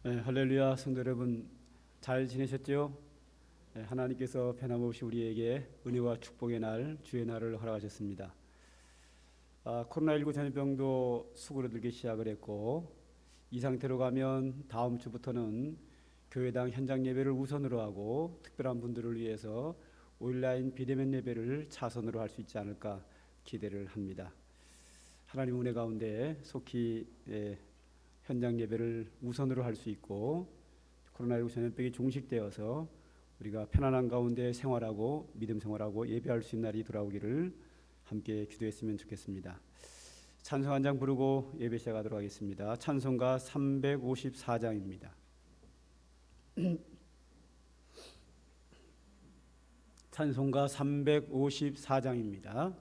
할렐루야. 성도 여러분, 잘 지내셨죠? 하나님께서 변함없이 우리에게 은혜와 축복의 날, 주의 날을 허락하셨습니다. 코로나19 전염병도 수그러들기 시작을 했고, 이 상태로 가면 다음 주부터는 교회당 현장 예배를 우선으로 하고 특별한 분들을 위해서 온라인 비대면 예배를 차선으로 할 수 있지 않을까 기대를 합니다. 하나님 은혜 가운데 속히 현장 예배를 우선으로 할 수 있고 코로나19 전염병이 종식되어서 우리가 편안한 가운데 생활하고 믿음 생활하고 예배할 수 있는 날이 돌아오기를 함께 기도했으면 좋겠습니다. 찬송 한 장 부르고 예배 시작하도록 하겠습니다. 찬송가 354장입니다. 찬송가 354장입니다.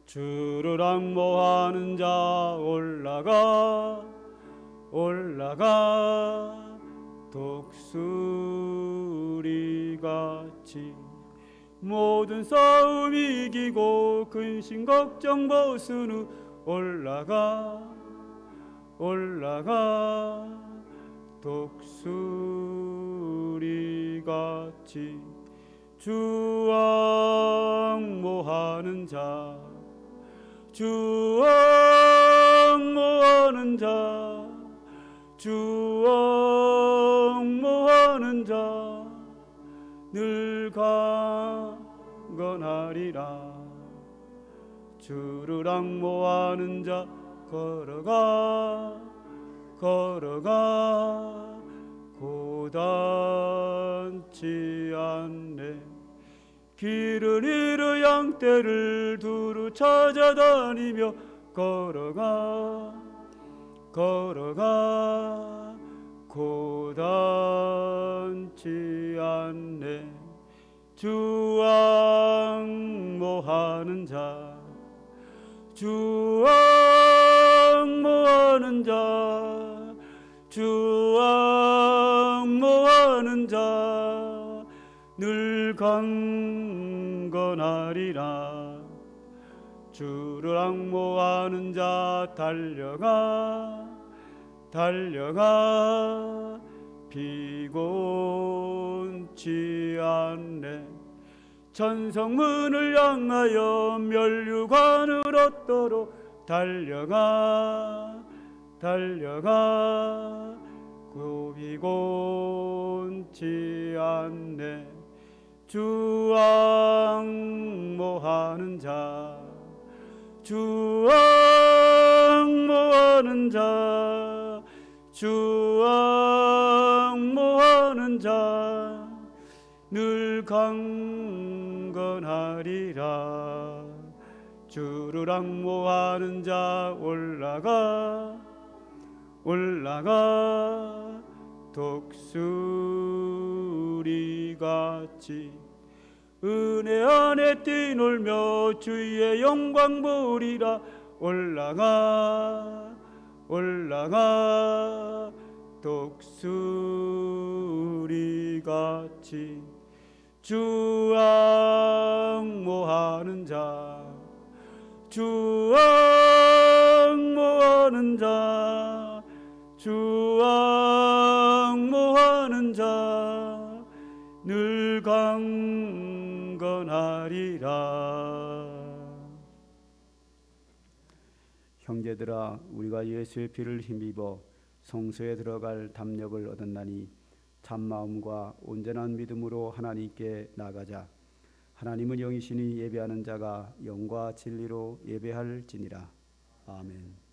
주를 앙모하는 자 올라가 독수리같이 모든 싸움 이기고 근심 걱정 벗은 후 올라가 독수리같이 주 앙모하는 자 주 앙모하는 자 늘 강건하리라. 주를 앙모하는 자 걸어가 고단치 않네. 길을 잃어 양떼를 두루 찾아다니며 걸어가 고단치 않네. 주 앙모하는 자 늘 강건하리라. 주를 앙모하는 자 달려가 피곤치 않네. 천성문을 향하여 멸류관을 얻도록 달려가 피곤치 않네. 주 앙모하는 자 늘 강건하리라. 주를 앙모하는 자 올라가 독수리같이 은혜 안에 뛰놀며 주의 영광 보리라. 올라가 독수리같이 주 앙모하는 자 늘 강건하리라. 형제들아, 우리가 예수의 피를 힘입어 성소에 들어갈 담력을 얻었나니 참마음과 온전한 믿음으로 하나님께 나가자. 하나님은 영이시니 예배하는 자가 영과 진리로 예배할지니라. 아멘.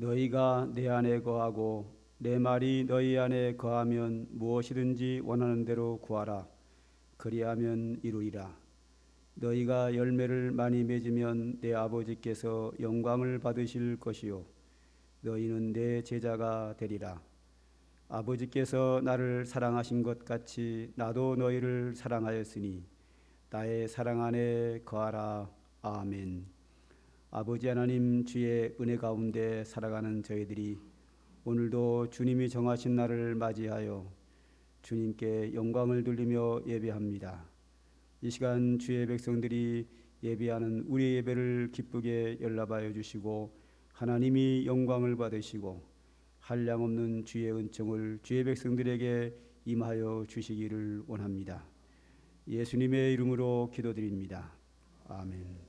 너희가 내 안에 거하고 내 말이 너희 안에 거하면 무엇이든지 원하는 대로 구하라. 그리하면 이루리라. 너희가 열매를 많이 맺으면 내 아버지께서 영광을 받으실 것이요 너희는 내 제자가 되리라. 아버지께서 나를 사랑하신 것 같이 나도 너희를 사랑하였으니 나의 사랑 안에 거하라. 아멘. 아버지 하나님, 주의 은혜 가운데 살아가는 저희들이 오늘도 주님이 정하신 날을 맞이하여 주님께 영광을 돌리며 예배합니다. 이 시간 주의 백성들이 예배하는 우리 예배를 기쁘게 연락하여 주시고 하나님이 영광을 받으시고 한량없는 주의 은총을 주의 백성들에게 임하여 주시기를 원합니다. 예수님의 이름으로 기도드립니다. 아멘.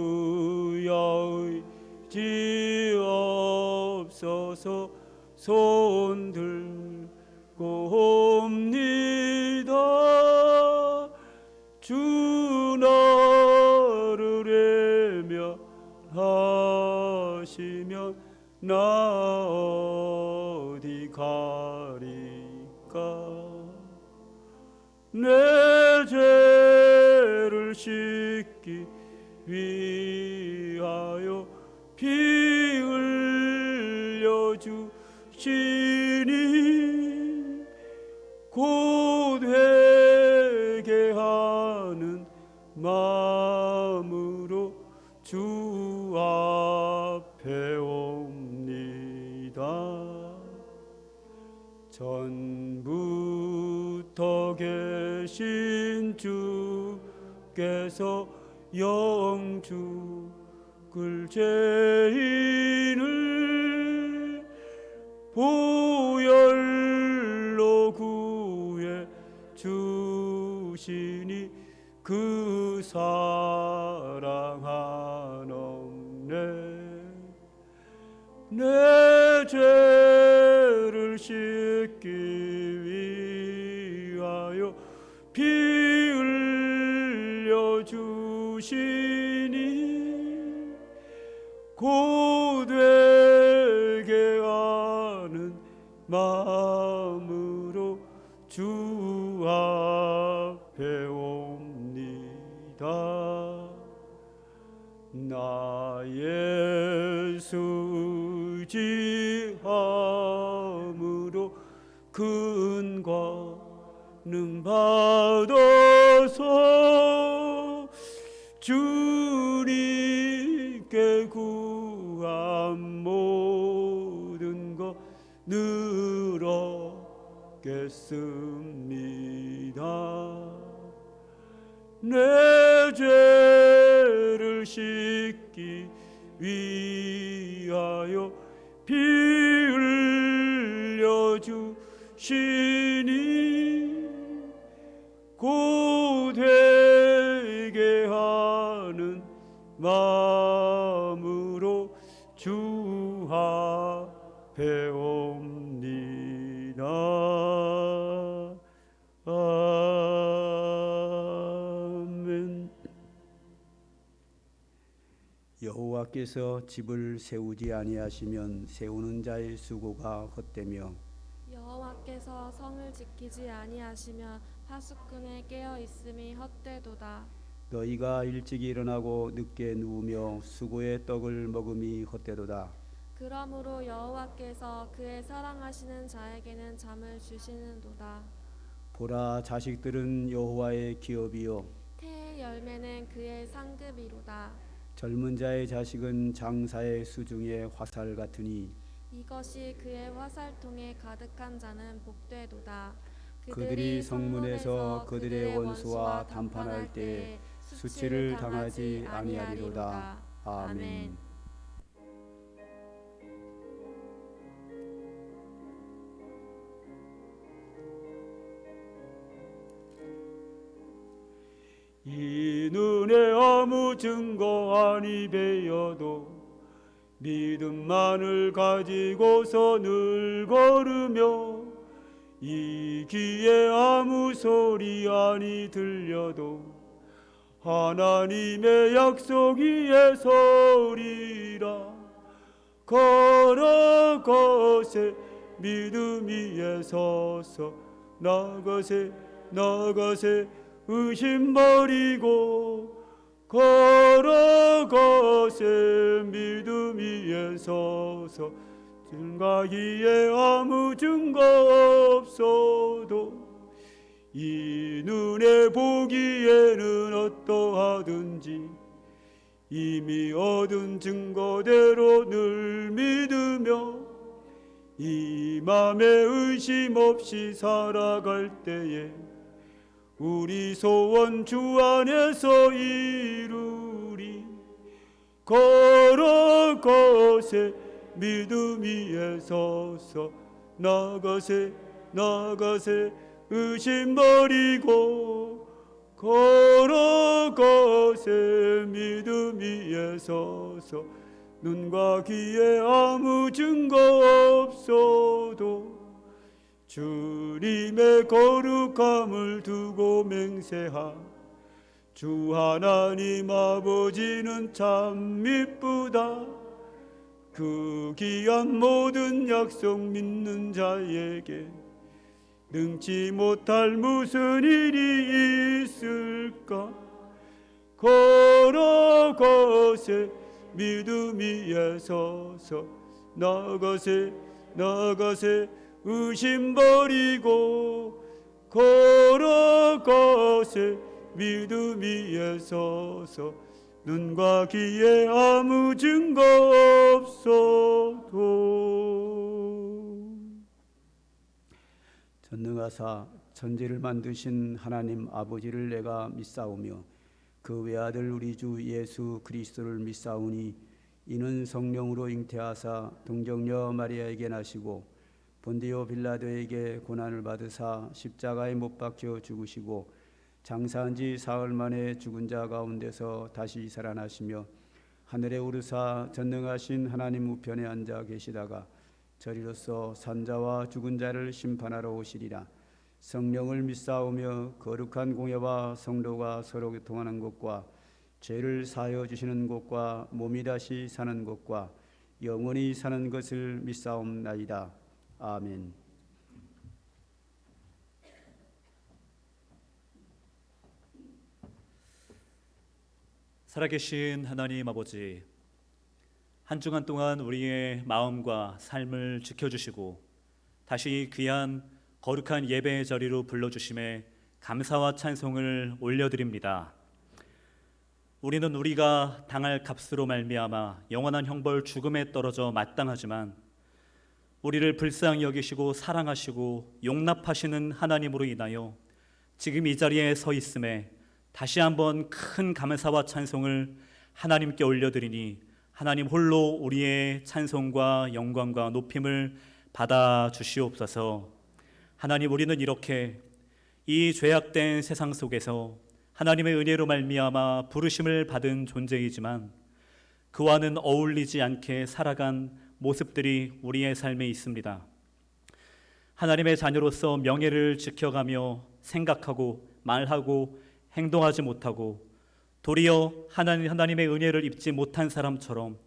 전부여 의지없어서 손 들고 옵니다. 주 나를 외면하시면 나 어디 가리까. 내 죄를 씻기 위하여 피 흘려 주시니 곧 회개하는 마음으로 주 앞에 옵니다. 전부터 계신 주께서 영죽을 죄인을 보혈로 구해 주시니 그 사랑 한없네. 내 죄를 씻기 위하여 피 흘려 주시니 곧 회개하는 마음으로 주 앞에 옵니다. 나의 수지함으로 큰 권능 받아서 주님께 구한 모든 것 늘었겠습니다. 내 죄를 씻기 위하여 피 흘려 주시니 곧 회개하는 마음으로 주 앞에 옵니다. 아멘. 여호와께서 집을 세우지 아니하시면 세우는 자의 수고가 헛되며 여호와께서 성을 지키지 아니하시면 파수꾼의 깨어 있음이 헛되도다. 너희가 일찍 일어나고 늦게 누우며 수고의 떡을 먹음이 헛되도다. 그러므로 여호와께서 그의 사랑하시는 자에게는 잠을 주시는도다. 보라, 자식들은 여호와의 기업이요 태의 열매는 그의 상급이로다. 젊은 자의 자식은 장사의 수중의 화살 같으니 이것이 그의 화살통에 가득한 자는 복되도다. 그들이 성문에서 그들의 원수와 담판할 때에 수치를 당하지 아니하리로다. 아멘. 이 눈에 아무 증거 아니 베어도 믿음만을 가지고서 늘 걸으며 이 귀에 아무 소리 아니 들려도 하나님의 약속 위에 서리라. 걸어가세 믿음 위에 서서 나가세 나가세 의심 버리고 걸어가세 믿음 위에 서서 증가기에 아무 증거 없어도 이 눈에 보기에는 어떠하든지 이미 얻은 증거대로 늘 믿으며 이 맘에 의심 없이 살아갈 때에 우리 소원 주 안에서 이루리. 걸어가세 믿음 위에 서서 나가세 나가세 의심 버리고 걸어가세 믿음 위에 서서 눈과 귀에 아무 증거 없어도 주님의 거룩함을 두고 맹세하 주 하나님 아버지는 참 미쁘다. 그 귀한 모든 약속 믿는 자에게 능치 못할 무슨 일이 있을까. 걸어가세 믿음 위에 서서 나가세 나가세 의심 버리고 걸어가세 믿음 위에 서서 눈과 귀에 아무 증거 없어도. 전능하사 천지를 만드신 하나님 아버지를 내가 믿사오며 그 외아들 우리 주 예수 그리스도를 믿사오니 이는 성령으로 잉태하사 동정녀 마리아에게 나시고 본디오 빌라도에게 고난을 받으사 십자가에 못 박혀 죽으시고 장사한 지 사흘 만에 죽은 자 가운데서 다시 살아나시며 하늘에 오르사 전능하신 하나님 우편에 앉아 계시다가 저리로서 산자와 죽은 자를 심판하러 오시리라. 성령을 믿사오며 거룩한 공예와 성도가 서로 교통하는 것과 죄를 사하여 주시는 것과 몸이 다시 사는 것과 영원히 사는 것을 믿사옵나이다. 아멘. 살아계신 하나님 아버지, 한 주간 동안 우리의 마음과 삶을 지켜주시고 다시 귀한 거룩한 예배의 자리로 불러주심에 감사와 찬송을 올려드립니다. 우리는 우리가 당할 값으로 말미암아 영원한 형벌 죽음에 떨어져 마땅하지만 우리를 불쌍히 여기시고 사랑하시고 용납하시는 하나님으로 인하여 지금 이 자리에 서 있음에 다시 한번 큰 감사와 찬송을 하나님께 올려드리니 하나님 홀로 우리의 찬송과 영광과 높임을 받아 주시옵소서. 하나님, 우리는 이렇게 이 죄악된 세상 속에서 하나님의 은혜로 말미암아 부르심을 받은 존재이지만 그와는 어울리지 않게 살아간 모습들이 우리의 삶에 있습니다. 하나님의 자녀로서 명예를 지켜가며 생각하고 말하고 행동하지 못하고 도리어 하나님의 은혜를 입지 못한 사람처럼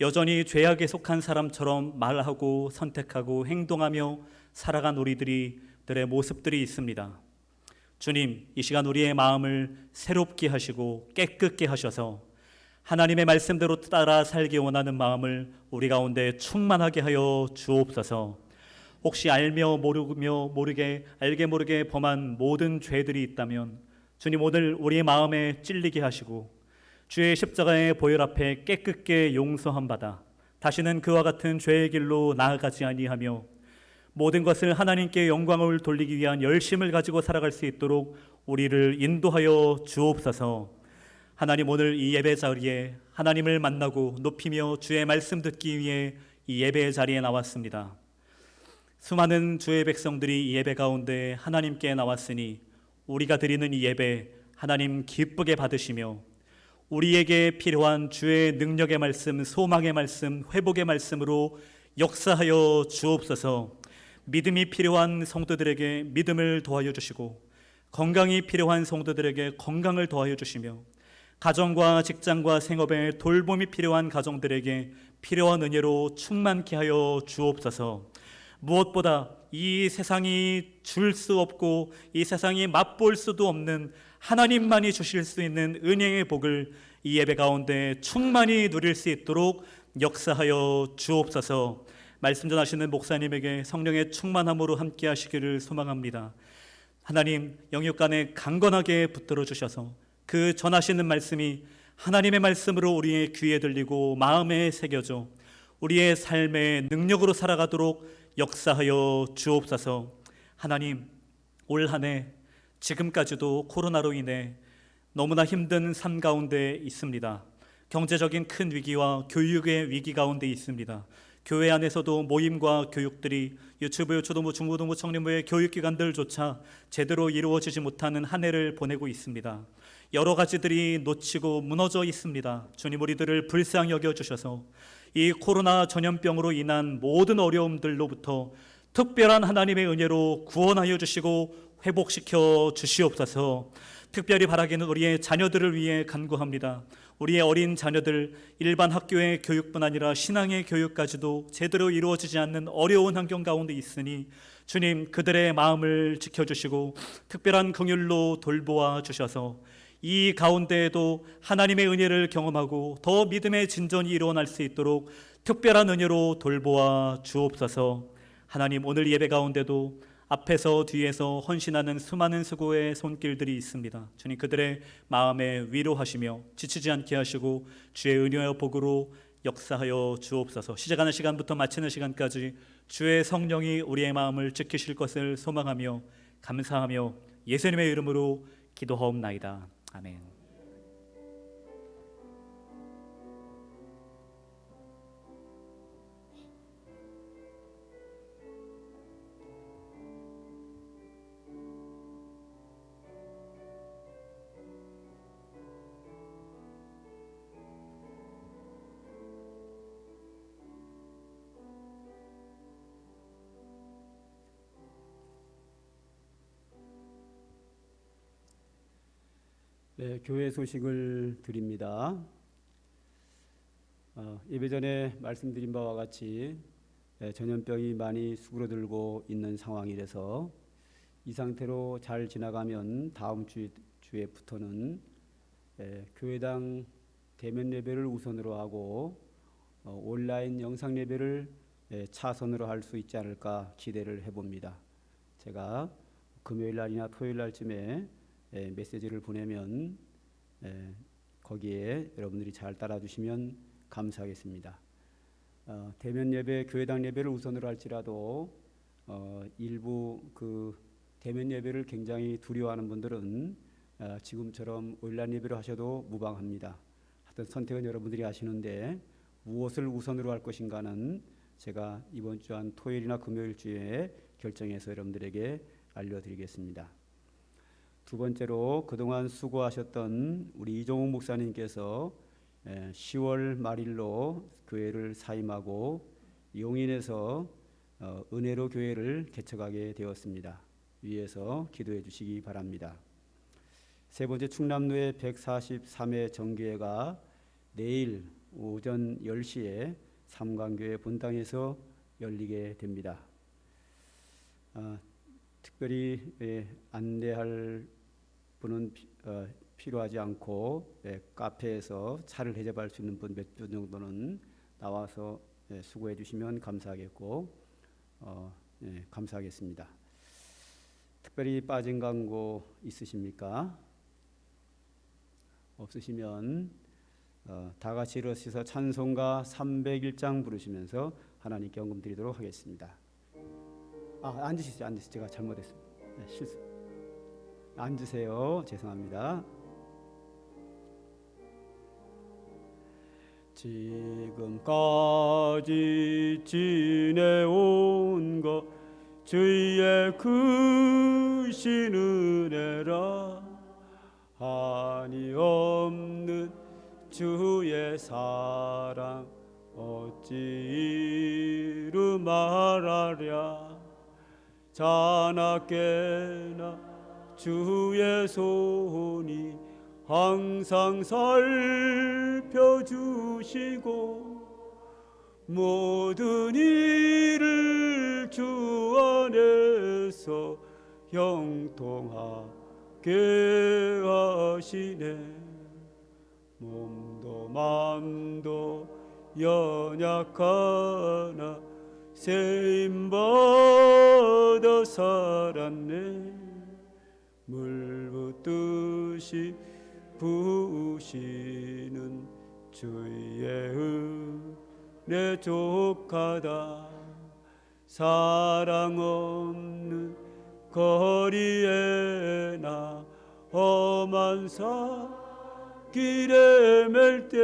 여전히 죄악에 속한 사람처럼 말하고 선택하고 행동하며 살아간 우리들의 모습들이 있습니다. 주님, 이 시간 우리의 마음을 새롭게 하시고 깨끗게 하셔서 하나님의 말씀대로 따라 살기 원하는 마음을 우리 가운데 충만하게 하여 주옵소서. 혹시 알게 모르게 범한 모든 죄들이 있다면 주님, 오늘 우리의 마음에 찔리게 하시고 주의 십자가의 보혈 앞에 깨끗게 용서한 바다 다시는 그와 같은 죄의 길로 나아가지 아니하며 모든 것을 하나님께 영광을 돌리기 위한 열심을 가지고 살아갈 수 있도록 우리를 인도하여 주옵소서. 하나님, 오늘 이 예배 자리에 하나님을 만나고 높이며 주의 말씀 듣기 위해 이 예배 자리에 나왔습니다. 수많은 주의 백성들이 이 예배 가운데 하나님께 나왔으니 우리가 드리는 이 예배 하나님 기쁘게 받으시며 우리에게 필요한 주의 능력의 말씀, 소망의 말씀, 회복의 말씀으로 역사하여 주옵소서. 믿음이 필요한 성도들에게 믿음을 더하여 주시고, 건강이 필요한 성도들에게 건강을 더하여 주시며, 가정과 직장과 생업에 돌봄이 필요한 가정들에게 필요한 은혜로 충만케 하여 주옵소서. 무엇보다 이 세상이 줄 수 없고 이 세상이 맛볼 수도 없는 하나님만이 주실 수 있는 은혜의 복을 이 예배 가운데 충만히 누릴 수 있도록 역사하여 주옵소서. 말씀 전하시는 목사님에게 성령의 충만함으로 함께 하시기를 소망합니다. 하나님, 영육간에 강건하게 붙들어 주셔서 그 전하시는 말씀이 하나님의 말씀으로 우리의 귀에 들리고 마음에 새겨져 우리의 삶의 능력으로 살아가도록 역사하여 주옵소서. 하나님, 올 한 해 지금까지도 코로나로 인해 너무나 힘든 삶 가운데 있습니다. 경제적인 큰 위기와 교육의 위기 가운데 있습니다. 교회 안에서도 모임과 교육들이 유치부, 초등부, 중고등부, 청년부의 교육기관들조차 제대로 이루어지지 못하는 한 해를 보내고 있습니다. 여러 가지들이 놓치고 무너져 있습니다. 주님, 우리들을 불쌍히 여겨주셔서 이 코로나 전염병으로 인한 모든 어려움들로부터 특별한 하나님의 은혜로 구원하여 주시고 회복시켜 주시옵소서. 특별히 바라기는 우리의 자녀들을 위해 간구합니다. 우리의 어린 자녀들, 일반 학교의 교육뿐 아니라 신앙의 교육까지도 제대로 이루어지지 않는 어려운 환경 가운데 있으니 주님, 그들의 마음을 지켜주시고 특별한 긍휼로 돌보아 주셔서 이 가운데에도 하나님의 은혜를 경험하고 더 믿음의 진전이 일어날 수 있도록 특별한 은혜로 돌보아 주옵소서. 하나님, 오늘 예배 가운데도 앞에서 뒤에서 헌신하는 수많은 수고의 손길들이 있습니다. 주님, 그들의 마음에 위로하시며 지치지 않게 하시고 주의 은혜와 복으로 역사하여 주옵소서. 시작하는 시간부터 마치는 시간까지 주의 성령이 우리의 마음을 지키실 것을 소망하며 감사하며 예수님의 이름으로 기도하옵나이다. 아멘. 네, 교회 소식을 드립니다. 예배 전에 말씀드린 바와 같이 전염병이 많이 수그러들고 있는 상황이라서 이 상태로 잘 지나가면 다음 주에부터는 교회당 대면 예배를 우선으로 하고 온라인 영상 예배를 차선으로 할 수 있지 않을까 기대를 해봅니다. 제가 금요일 날이나 토요일 날쯤에 메시지를 보내면 거기에 여러분들이 잘 따라주시면 감사하겠습니다. 대면 예배, 교회당 예배를 우선으로 할지라도 일부 그 대면 예배를 굉장히 두려워하는 분들은 지금처럼 온라인 예배로 하셔도 무방합니다. 하여튼 선택은 여러분들이 하시는데 무엇을 우선으로 할 것인가는 제가 이번 주 한 토요일이나 금요일 주에 결정해서 여러분들에게 알려드리겠습니다. 두 번째로 그동안 수고하셨던 우리 이종욱 목사님께서 10월 말일로 교회를 사임하고 용인에서 은혜로 교회를 개척하게 되었습니다. 위에서 기도해 주시기 바랍니다. 세 번째, 충남로의 143회 정교회가 내일 오전 10시에 삼강교회 본당에서 열리게 됩니다. 특별히 안내할 분은 필요하지 않고 카페에서 차를 대접할 수 있는 분 몇 분 정도는 나와서 수고해 주시면 감사하겠고 감사하겠습니다. 특별히 빠진 광고 있으십니까? 없으시면 다 같이 일어서서 찬송가 301장 부르시면서 하나님께 헌금 드리도록 하겠습니다. 앉으시죠. 제가 잘못했습니다. 실수. 앉으세요. 죄송합니다. 지금까지 지내온 것 주의 크신 은혜라 한이 없는 주의 사랑 어찌 이루 말하랴. 자나깨나 주의 손이 항상 살펴주시고 모든 일을 주 안에서 형통하게 하시네. 몸도 맘도 연약하나 세임받아 살았네. 물붓듯이 부으시는 주의 은혜 족하다. 사랑 없는 거리에 나 험한 길에 맬 때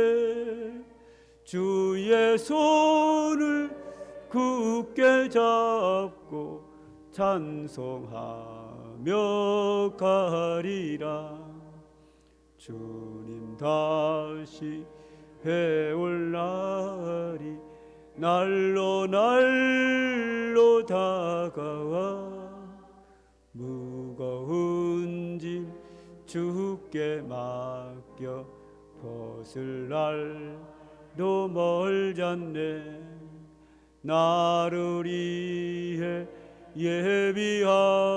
주의 손을 굳게 잡고 찬송하며 가리라. 주님 다시 해올 날이 날로 날로 다가와 무거운 짐 주께 맡겨 벗을 날도 멀잖네. 나를 위해 예비하신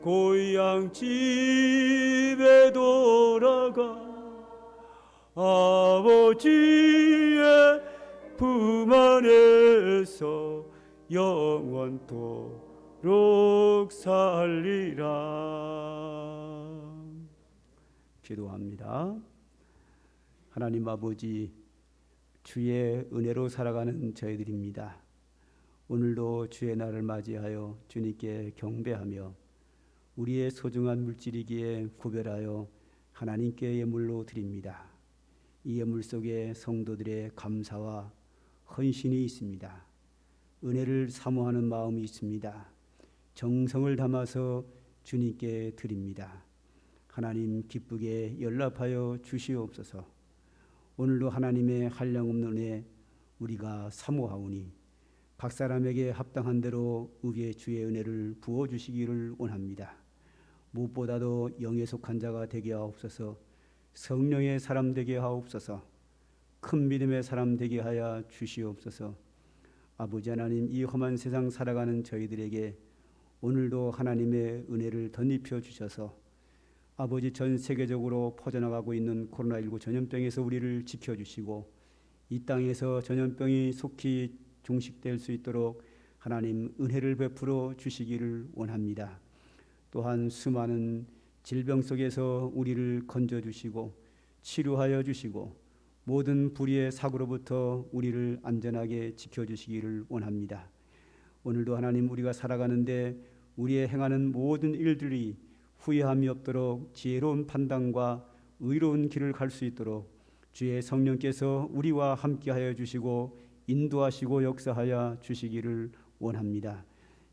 고향 집에 돌아가 아버지의 품 안에서 영원토록 살리라. 기도합니다. 하나님 아버지, 주의 은혜로 살아가는 저희들입니다. 오늘도 주의 날을 맞이하여 주님께 경배하며 우리의 소중한 물질이기에 구별하여 하나님께 예물로 드립니다. 이 예물 속에 성도들의 감사와 헌신이 있습니다. 은혜를 사모하는 마음이 있습니다. 정성을 담아서 주님께 드립니다. 하나님 기쁘게 연락하여 주시옵소서. 오늘도 하나님의 한량없는 은혜 우리가 사모하오니 각 사람에게 합당한 대로 우리의 주의 은혜를 부어주시기를 원합니다. 무엇보다도 영에 속한 자가 되게 하옵소서. 성령의 사람 되게 하옵소서. 큰 믿음의 사람 되게 하여 주시옵소서. 아버지 하나님, 이 험한 세상 살아가는 저희들에게 오늘도 하나님의 은혜를 덧입혀 주셔서 아버지, 전 세계적으로 퍼져나가고 있는 코로나19 전염병에서 우리를 지켜주시고 이 땅에서 전염병이 속히 종식될 수 있도록 하나님 은혜를 베풀어 주시기를 원합니다. 또한 수많은 질병 속에서 우리를 건져주시고 치료하여 주시고 모든 불의의 사고로부터 우리를 안전하게 지켜주시기를 원합니다. 오늘도 하나님, 우리가 살아가는데 우리의 행하는 모든 일들이 후회함이 없도록 지혜로운 판단과 의로운 길을 갈 수 있도록 주의 성령께서 우리와 함께하여 주시고 인도하시고 역사하여 주시기를 원합니다.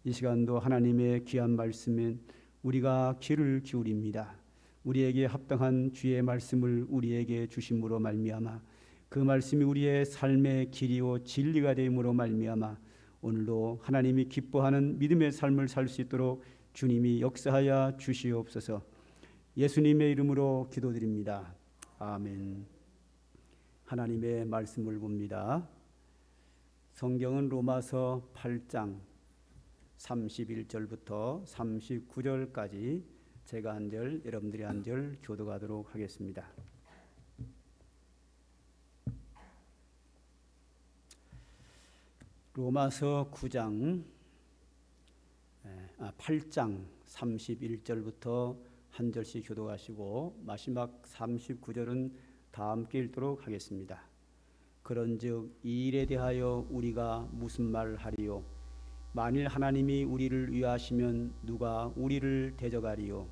이 시간도 하나님의 귀한 말씀은 우리가 귀를 기울입니다. 우리에게 합당한 주의 말씀을 우리에게 주심으로 말미암아 그 말씀이 우리의 삶의 길이요 진리가 됨으로 말미암아 오늘도 하나님이 기뻐하는 믿음의 삶을 살 수 있도록 주님이 역사하여 주시옵소서. 예수님의 이름으로 기도드립니다. 아멘. 하나님의 말씀을 봅니다. 성경은 로마서 8장 31절부터 39절까지 제가 한 절, 여러분들이 한 절 교독하도록 하겠습니다. 로마서 8장 31절부터 한 절씩 교독하시고 마지막 39절은 다 함께 읽도록 하겠습니다. 그런즉 이 일에 대하여 우리가 무슨 말하리요? 만일 하나님이 우리를 위하시면 누가 우리를 대적하리요?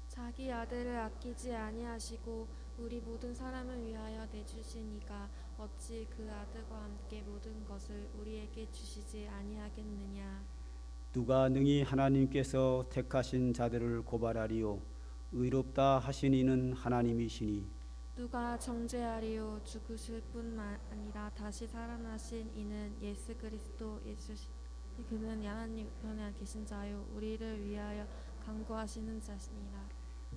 자기 아들을 아끼지 아니하시고 우리 모든 사람을 위하여 내주시니가 어찌 그 아들과 함께 모든 것을 우리에게 주시지 아니하겠느냐? 누가 능히 하나님께서 택하신 자들을 고발하리요? 의롭다 하신 이는 하나님이시니 누가 정죄하리요? 죽으실 뿐만 아니라 다시 살아나신 이는 예수 그리스도 그는 하나님 우편에 계신 자요 우리를 위하여 간구하시는 자시니라.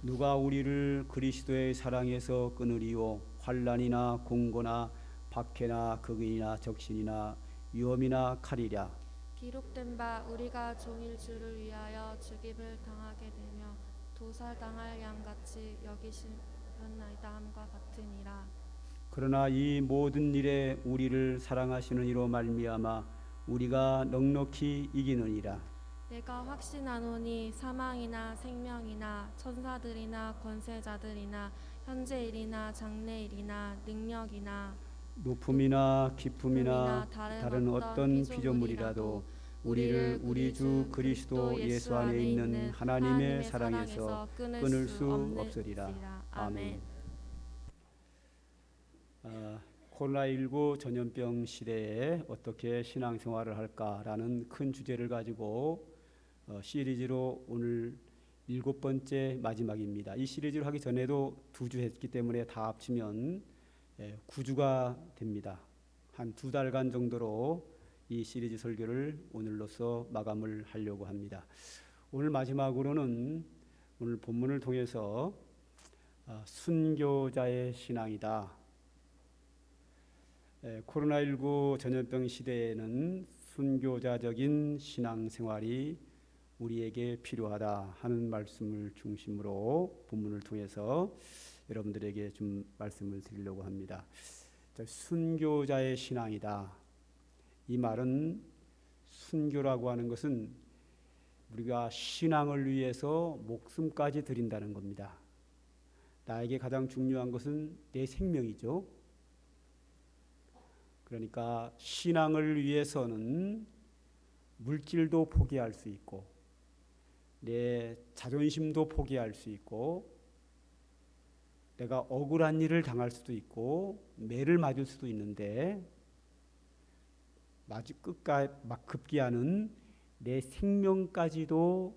누가 우리를 그리스도의 사랑에서 끊으리요? 환난이나 공고나 박해나 극인이나 적신이나 위험이나 칼이랴. 기록된 바 우리가 종일 주를 위하여 죽임을 당하게 되며 도살당할 양같이 여기시나이다 함과 같으니라. 그러나 이 모든 일에 우리를 사랑하시는 이로 말미암아 우리가 넉넉히 이기느니라. 내가 확신하노니 사망이나 생명이나 천사들이나 권세자들이나 현재일이나 장래일이나 능력이나 높음이나 깊음이나 다른 다른 어떤 피조물이라도 우리를 우리 주 그리스도 예수 안에 있는 하나님의 사랑에서 끊을 수 없으리라. 아멘. 코로나19 전염병 시대에 어떻게 신앙생활을 할까라는 큰 주제를 가지고 시리즈로 오늘 7번째 마지막입니다. 이 시리즈를 하기 전에도 2주 했기 때문에 다 합치면 9주가 됩니다. 한 2달간 정도로 이 시리즈 설교를 오늘로써 마감을 하려고 합니다. 오늘 마지막으로는 오늘 본문을 통해서 순교자의 신앙이다. 코로나19 전염병 시대에는 순교자적인 신앙생활이 우리에게 필요하다 하는 말씀을 중심으로 본문을 통해서 여러분들에게 좀 말씀을 드리려고 합니다. 순교자의 신앙이다. 이 말은 순교라고 하는 것은 우리가 신앙을 위해서 목숨까지 드린다는 겁니다. 나에게 가장 중요한 것은 내 생명이죠. 그러니까 신앙을 위해서는 물질도 포기할 수 있고 내 자존심도 포기할 수 있고 내가 억울한 일을 당할 수도 있고 매를 맞을 수도 있는데 급기야는 내 생명까지도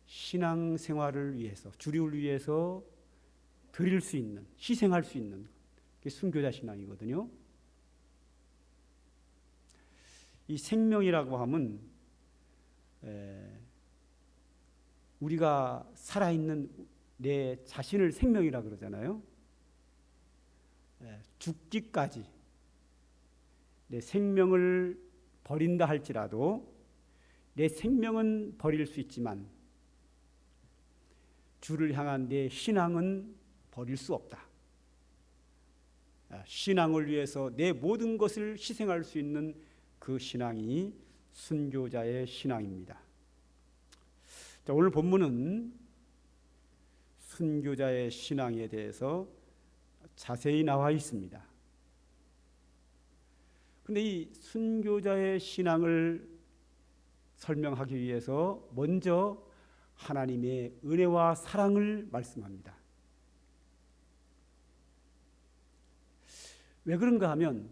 신앙생활을 위해서 주를 위해서 드릴 수 있는 희생할 수 있는 게 순교자 신앙이거든요. 이 생명이라고 하면 우리가 살아있는 내 자신을 생명이라 그러잖아요. 죽기까지 내 생명을 버린다 할지라도 내 생명은 버릴 수 있지만 주를 향한 내 신앙은 버릴 수 없다. 신앙을 위해서 내 모든 것을 희생할 수 있는 그 신앙이 순교자의 신앙입니다. 자, 오늘 본문은 순교자의 신앙에 대해서 자세히 나와 있습니다. 그런데 이 순교자의 신앙을 설명하기 위해서 먼저 하나님의 은혜와 사랑을 말씀합니다. 왜 그런가 하면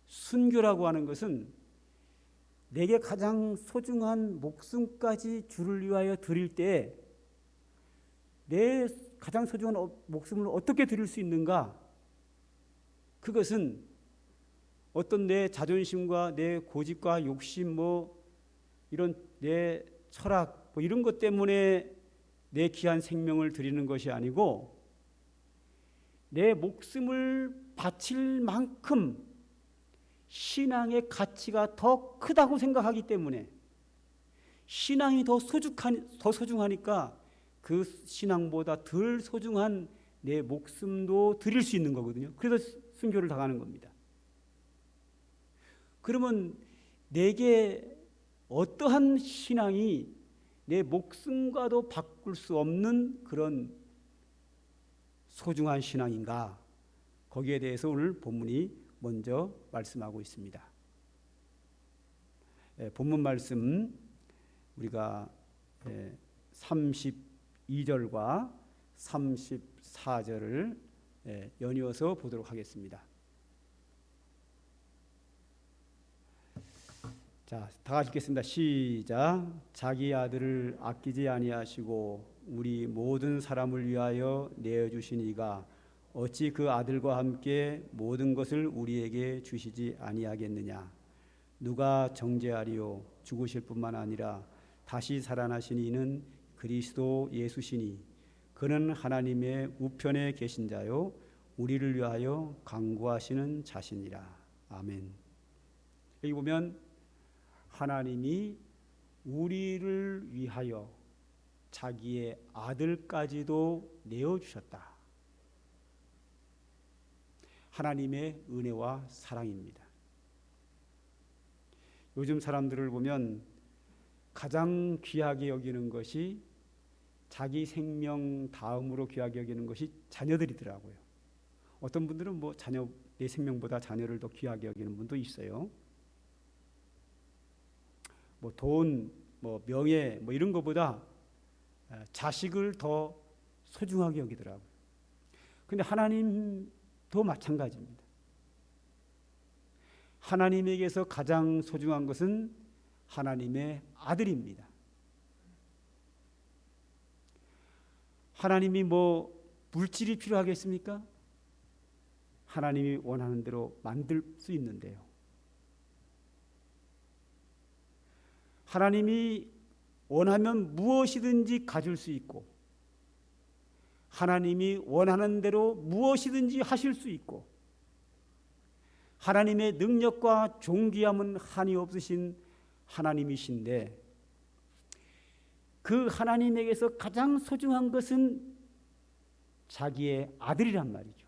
순교라고 하는 것은 내게 가장 소중한 목숨까지 주를 위하여 드릴 때 내 가장 소중한 목숨을 어떻게 드릴 수 있는가? 그것은 어떤 내 자존심과 내 고집과 욕심 이런 내 철학 이런 것 때문에 내 귀한 생명을 드리는 것이 아니고 내 목숨을 바칠 만큼 신앙의 가치가 더 크다고 생각하기 때문에 신앙이 더 소중하니까 그 신앙보다 덜 소중한 내 목숨도 드릴 수 있는 거거든요. 그래서 순교를 당하는 겁니다. 그러면 내게 어떠한 신앙이 내 목숨과도 바꿀 수 없는 그런 소중한 신앙인가? 거기에 대해서 오늘 본문이 먼저 말씀하고 있습니다. 본문 말씀 우리가 32절과 34절을 연이어서 보도록 하겠습니다. 자, 다 같이 읽겠습니다. 시작. 자기 아들을 아끼지 아니하시고 우리 모든 사람을 위하여 내어 주신 이가 어찌 그 아들과 함께 모든 것을 우리에게 주시지 아니하겠느냐. 누가 정죄하리요. 죽으실 뿐만 아니라 다시 살아나신 이는 그리스도 예수시니 그는 하나님의 우편에 계신 자요 우리를 위하여 간구하시는 자시니라. 아멘. 여기 보면 하나님이 우리를 위하여 자기의 아들까지도 내어주셨다. 하나님의 은혜와 사랑입니다. 요즘 사람들을 보면 가장 귀하게 여기는 것이, 자기 생명 다음으로 귀하게 여기는 것이 자녀들이더라고요. 어떤 분들은 뭐 내 생명보다 자녀를 더 귀하게 여기는 분도 있어요. 뭐 돈, 뭐 명예, 뭐 이런 것보다 자식을 더 소중하게 여기더라고요. 근데 하나님도 마찬가지입니다. 하나님에게서 가장 소중한 것은 하나님의 아들입니다. 하나님이 뭐 물질이 필요하겠습니까? 하나님이 원하는 대로 만들 수 있는데요. 하나님이 원하면 무엇이든지 가질 수 있고, 하나님이 원하는 대로 무엇이든지 하실 수 있고, 하나님의 능력과 존귀함은 한이 없으신 하나님이신데, 그 하나님에게서 가장 소중한 것은 자기의 아들이란 말이죠.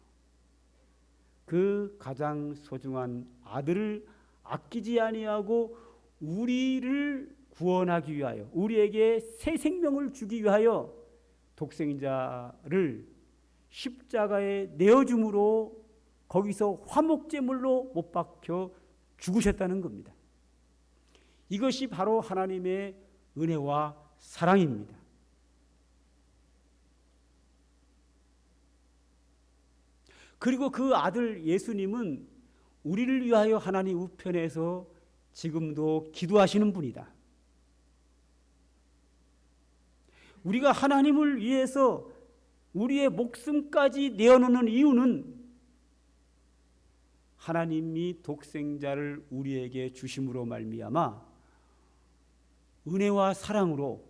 그 가장 소중한 아들을 아끼지 아니하고 우리를 구원하기 위하여, 우리에게 새 생명을 주기 위하여 독생자를 십자가에 내어줌으로 거기서 화목제물로 못 박혀 죽으셨다는 겁니다. 이것이 바로 하나님의 은혜와 사랑입니다. 그리고 그 아들 예수님은 우리를 위하여 하나님 우편에서 지금도 기도하시는 분이다. 우리가 하나님을 위해서 우리의 목숨까지 내어놓는 이유는 하나님이 독생자를 우리에게 주심으로 말미암아 은혜와 사랑으로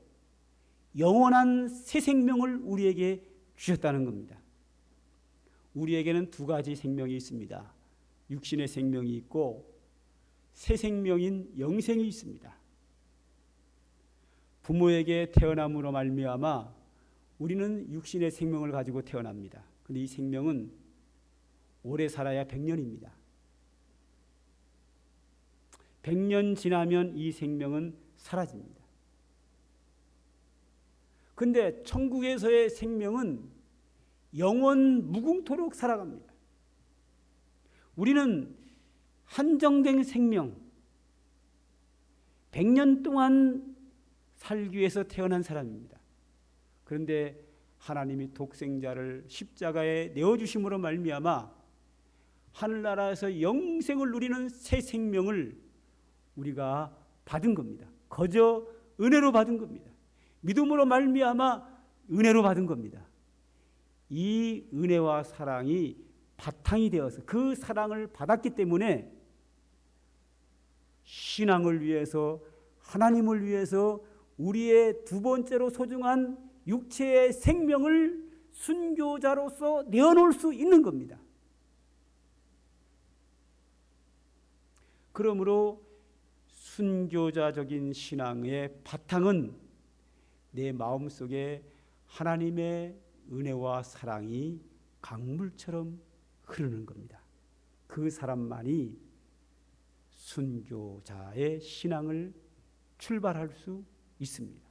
영원한 새 생명을 우리에게 주셨다는 겁니다. 우리에게는 두 가지 생명이 있습니다. 육신의 생명이 있고 새 생명인 영생이 있습니다. 부모에게 태어남으로 말미암아 우리는 육신의 생명을 가지고 태어납니다. 그런데 이 생명은 오래 살아야 100년입니다. 100년 지나면 이 생명은 사라집니다. 그런데 천국에서의 생명은 영원 무궁토록 살아갑니다. 우리는 한정된 생명, 100년 동안 살기 위해서 태어난 사람입니다. 그런데 하나님이 독생자를 십자가에 내어주심으로 말미암아 하늘나라에서 영생을 누리는 새 생명을 우리가 받은 겁니다. 거저 은혜로 받은 겁니다. 믿음으로 말미암아 은혜로 받은 겁니다. 이 은혜와 사랑이 바탕이 되어서 그 사랑을 받았기 때문에 신앙을 위해서, 하나님을 위해서 우리의 두 번째로 소중한 육체의 생명을 순교자로서 내어놓을 수 있는 겁니다. 그러므로 순교자적인 신앙의 바탕은 내 마음속에 하나님의 은혜와 사랑이 강물처럼 흐르는 겁니다. 그 사람만이 순교자의 신앙을 출발할 수 있습니다.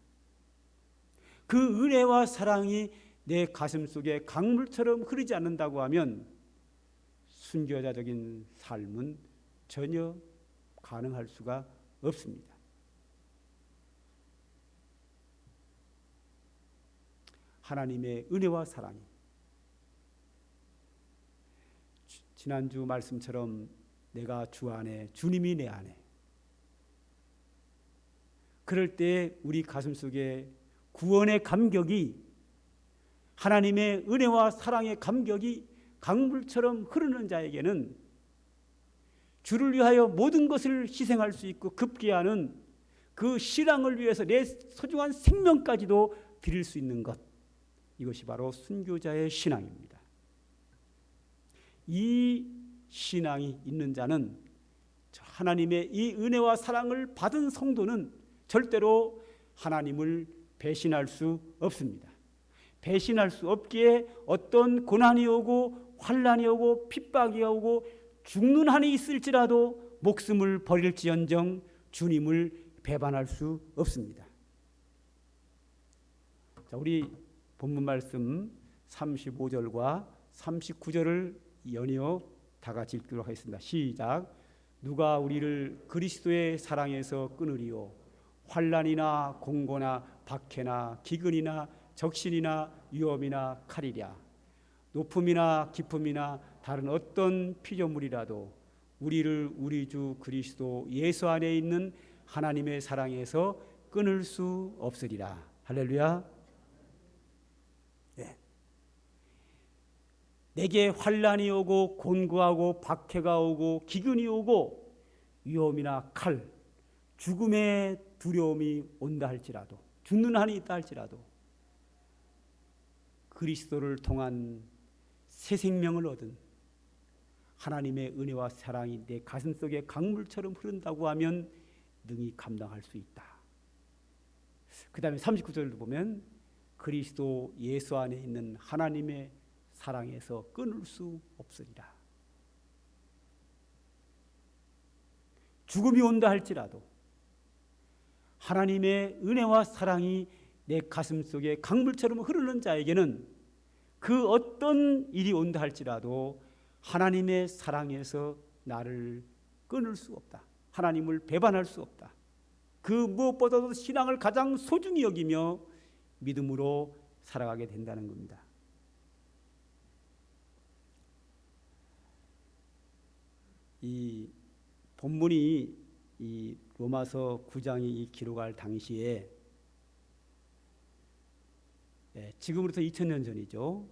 그 은혜와 사랑이 내 가슴 속에 강물처럼 흐르지 않는다고 하면 순교자적인 삶은 전혀 가능할 수가 없습니다. 하나님의 은혜와 사랑이, 지난주 말씀처럼 내가 주 안에, 주님이 내 안에, 그럴 때 우리 가슴 속에 구원의 감격이, 하나님의 은혜와 사랑의 감격이 강물처럼 흐르는 자에게는 주를 위하여 모든 것을 희생할 수 있고 급기야는 그 신앙을 위해서 내 소중한 생명까지도 드릴 수 있는 것, 이것이 바로 순교자의 신앙입니다. 이 신앙이 있는 자는, 하나님의 이 은혜와 사랑을 받은 성도는 절대로 하나님을 배신할 수 없습니다. 배신할 수 없기에 어떤 고난이 오고 환난이 오고 핍박이 오고 죽는 한이 있을지라도 목숨을 버릴지언정 주님을 배반할 수 없습니다. 자, 우리 본문 말씀 35절과 39절을 연이어 다 같이 읽도록 하겠습니다. 시작. 누가 우리를 그리스도의 사랑에서 끊으리요? 환난이나 공고나 박해나 기근이나 적신이나 위험이나 칼이랴. 높음이나 깊음이나 다른 어떤 피조물이라도 우리를 우리 주 그리스도 예수 안에 있는 하나님의 사랑에서 끊을 수 없으리라. 할렐루야. 네. 내게 환난이 오고 곤고하고 박해가 오고 기근이 오고 위험이나 칼, 죽음의 두려움이 온다 할지라도, 죽는 한이 있다 할지라도 그리스도를 통한 새 생명을 얻은 하나님의 은혜와 사랑이 내 가슴속에 강물처럼 흐른다고 하면 능히 감당할 수 있다. 그 다음에 39절도 보면 그리스도 예수 안에 있는 하나님의 사랑에서 끊을 수 없으리라. 죽음이 온다 할지라도 하나님의 은혜와 사랑이 내 가슴속에 강물처럼 흐르는 자에게는 그 어떤 일이 온다 할지라도 하나님의 사랑에서 나를 끊을 수 없다. 하나님을 배반할 수 없다. 그 무엇보다도 신앙을 가장 소중히 여기며 믿음으로 살아가게 된다는 겁니다. 이 본문이 이 로마서 9장이 기록할 당시에 지금으로부터 2000년 전이죠.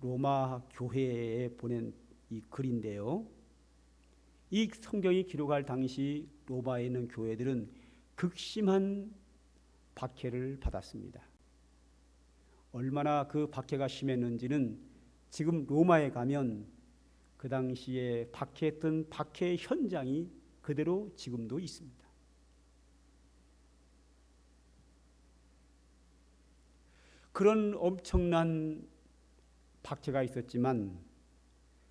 로마 교회에 보낸 이 글인데요. 이 성경이 기록할 당시 로마에 있는 교회들은 극심한 박해를 받았습니다. 얼마나 그 박해가 심했는지는 지금 로마에 가면 그 당시에 박해했던 박해의 현장이 그대로 지금도 있습니다. 그런 엄청난 박해가 있었지만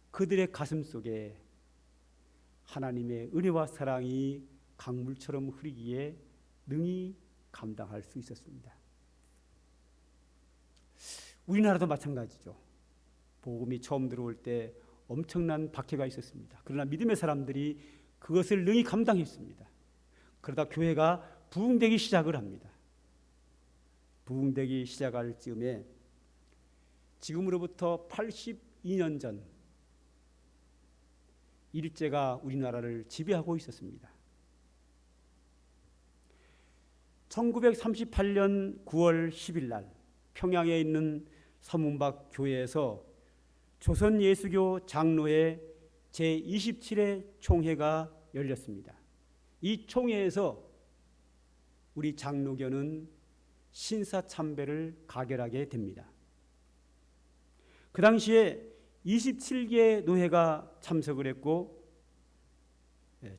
그들의 가슴 속에 하나님의 은혜와 사랑이 강물처럼 흐르기에 능히 감당할 수 있었습니다. 우리나라도 마찬가지죠. 복음이 처음 들어올 때 엄청난 박해가 있었습니다. 그러나 믿음의 사람들이 그것을 능히 감당했습니다. 그러다 교회가 부흥되기 시작을 합니다. 부흥되기 시작할 즈음에 지금으로부터 82년 전 일제가 우리나라를 지배하고 있었습니다. 1938년 9월 10일 날 평양에 있는 서문박 교회에서 조선예수교 장로회 제27회 총회가 열렸습니다. 이 총회에서 우리 장로교는 신사참배를 가결하게 됩니다. 그 당시에 27개 노회가 참석을 했고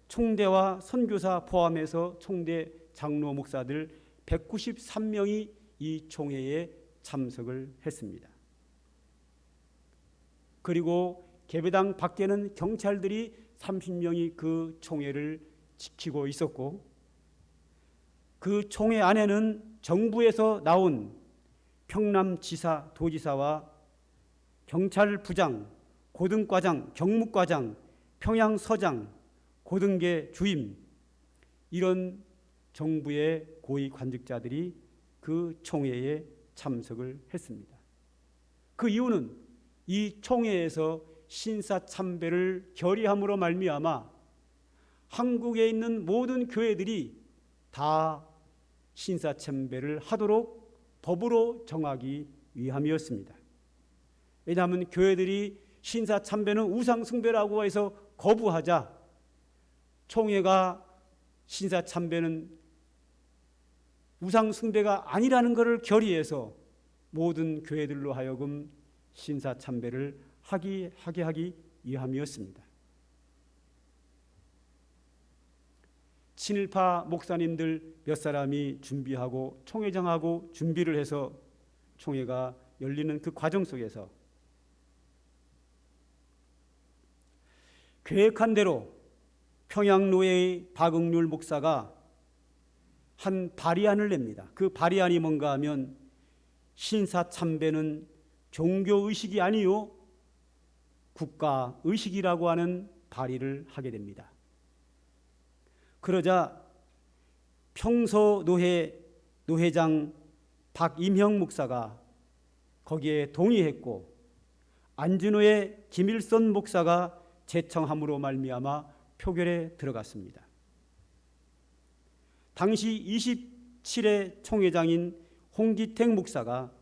총대와 선교사 포함해서 총대 장로 목사들 193명이 이 총회에 참석을 했습니다. 그리고 개배당 밖에는 경찰들이 30명이 그 총회를 지키고 있었고 그 총회 안에는 정부에서 나온 평남지사, 도지사와 경찰부장, 고등과장, 경무과장, 평양서장, 고등계 주임 이런 정부의 고위 관직자들이 그 총회에 참석을 했습니다. 그 이유는 이 총회에서 신사참배를 결의함으로 말미암아 한국에 있는 모든 교회들이 다 신사참배를 하도록 법으로 정하기 위함이었습니다. 왜냐하면 교회들이 신사 참배는 우상 숭배라고 해서 거부하자 총회가 신사 참배는 우상 숭배가 아니라는 것을 결의해서 모든 교회들로 하여금 신사 참배를 하게 하기 위함이었습니다. 친일파 목사님들 몇 사람이 준비하고 총회장하고 준비를 해서 총회가 열리는 그 과정 속에서 계획한 대로 평양노회의 박응률 목사가 한 발의안을 냅니다. 그 발의안이 뭔가 하면 신사참배는 종교의식이 아니요 국가의식이라고 하는 발의를 하게 됩니다. 그러자 평소노회 노회장 박임형 목사가 거기에 동의했고 안진호의 김일선 목사가 제청함으로 말미암아 표결에 들어갔습니다. 당시 27회 총회장인 홍기택 목사가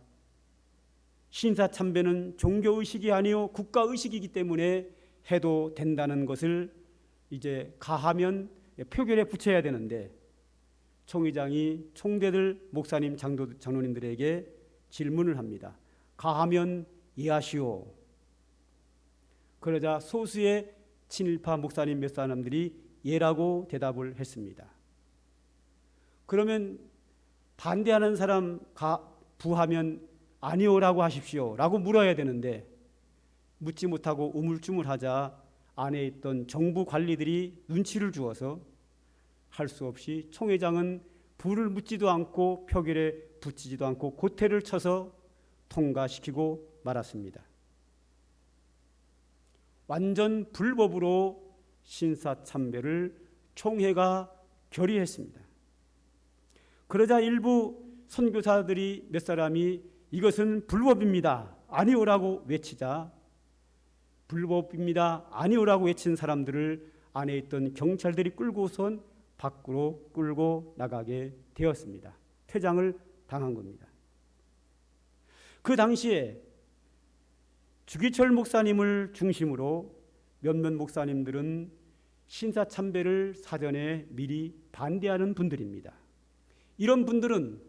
신사참배는 종교의식이 아니요 국가의식이기 때문에 해도 된다는 것을 이제 가하면 표결에 붙여야 되는데 총회장이 총대들 목사님 장로님들에게 질문을 합니다. 가하면 이해하시오. 그러자 소수의 친일파 목사님 몇 사람들이 예라고 대답을 했습니다. 그러면 반대하는 사람 부하면 아니오라고 하십시오 라고 물어야 되는데 묻지 못하고 우물쭈물하자 안에 있던 정부 관리들이 눈치를 주어서 할 수 없이 총회장은 부를 묻지도 않고 표결에 붙이지도 않고 고태를 쳐서 통과시키고 말았습니다. 완전 불법으로 신사참배를 총회가 결의했습니다. 그러자 일부 선교사들이 몇 사람이 이것은 불법입니다. 아니오라고 외치자 불법입니다. 아니오라고 외친 사람들을 안에 있던 경찰들이 끌고선 밖으로 끌고 나가게 되었습니다. 퇴장을 당한 겁니다. 그 당시에 주기철 목사님을 중심으로 몇몇 목사님들은 신사참배를 사전에 미리 반대하는 분들입니다. 이런 분들은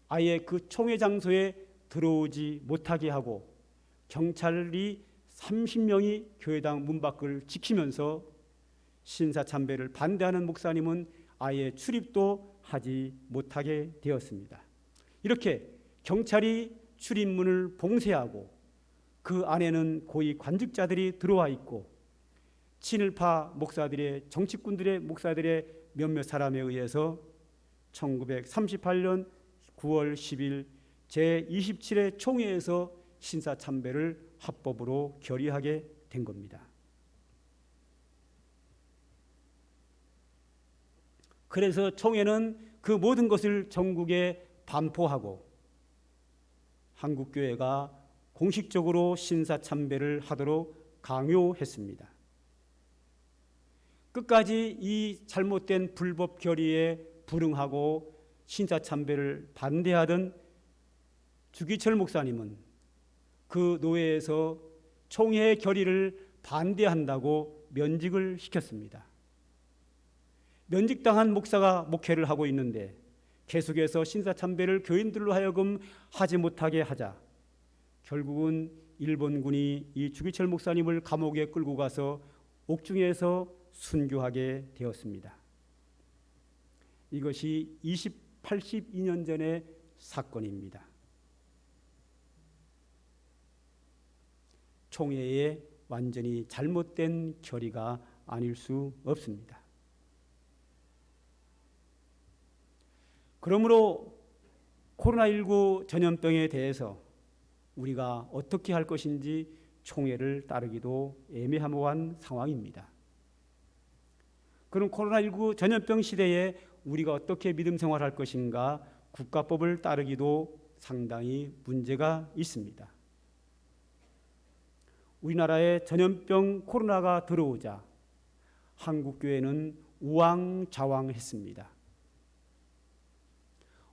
아예 그 총회 장소에 들어오지 못하게 하고 경찰이 30명이 교회당 문 밖을 지키면서 신사참배를 반대하는 목사님은 아예 출입도 하지 못하게 되었습니다. 이렇게 경찰이 출입문을 봉쇄하고 그 안에는 고위 관직자들이 들어와 있고 친일파 목사들의 정치꾼들의 목사들의 몇몇 사람에 의해서 1938년 9월 10일 제27회 총회에서 신사참배를 합법으로 결의하게 된 겁니다. 그래서 총회는 그 모든 것을 전국에 반포하고 한국교회가 공식적으로 신사참배를 하도록 강요했습니다. 끝까지 이 잘못된 불법 결의에 불응하고 신사참배를 반대하던 주기철 목사님은 그 노회에서 총회의 결의를 반대한다고 면직을 시켰습니다. 면직당한 목사가 목회를 하고 있는데 계속해서 신사참배를 교인들로 하여금 하지 못하게 하자 결국은 일본군이 이 주기철 목사님을 감옥에 끌고 가서 옥중에서 순교하게 되었습니다. 이것이 82년 전의 사건입니다. 총회의 완전히 잘못된 결의가 아닐 수 없습니다. 그러므로 코로나19 전염병에 대해서 우리가 어떻게 할 것인지 총회를 따르기도 애매모호한 상황입니다. 그럼 코로나19 전염병 시대에 우리가 어떻게 믿음 생활할 것인가 국가법을 따르기도 상당히 문제가 있습니다. 우리나라에 전염병 코로나가 들어오자 한국교회는 우왕좌왕했습니다.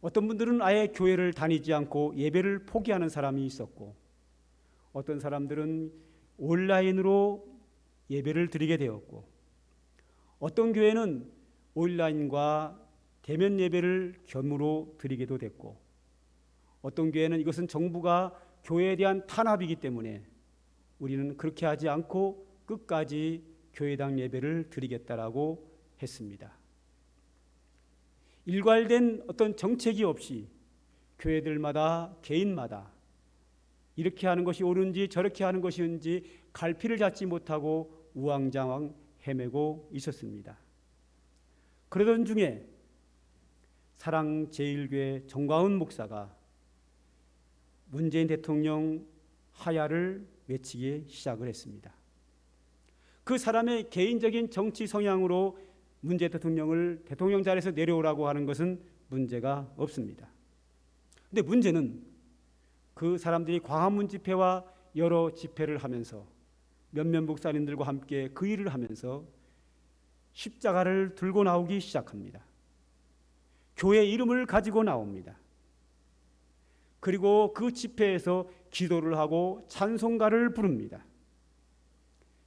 어떤 분들은 아예 교회를 다니지 않고 예배를 포기하는 사람이 있었고 어떤 사람들은 온라인으로 예배를 드리게 되었고, 어떤 교회는 온라인과 대면 예배를 겸으로 드리게도 됐고, 어떤 교회는 이것은 정부가 교회에 대한 탄압이기 때문에 우리는 그렇게 하지 않고 끝까지 교회당 예배를 드리겠다라고 했습니다. 일괄된 어떤 정책이 없이 교회들마다 개인마다 이렇게 하는 것이 옳은지 저렇게 하는 것이 옳은지 갈피를 잡지 못하고 우왕좌왕 헤매고 있었습니다. 그러던 중에 사랑제일교회 정광훈 목사가 문재인 대통령 하야를 외치기 시작을 했습니다. 그 사람의 개인적인 정치 성향으로 문재인 대통령을 대통령 자리에서 내려오라고 하는 것은 문제가 없습니다. 근데 문제는 그 사람들이 광화문 집회와 여러 집회를 하면서 몇몇 목사님들과 함께 그 일을 하면서 십자가를 들고 나오기 시작합니다. 교회 이름을 가지고 나옵니다. 그리고 그 집회에서 기도를 하고 찬송가를 부릅니다.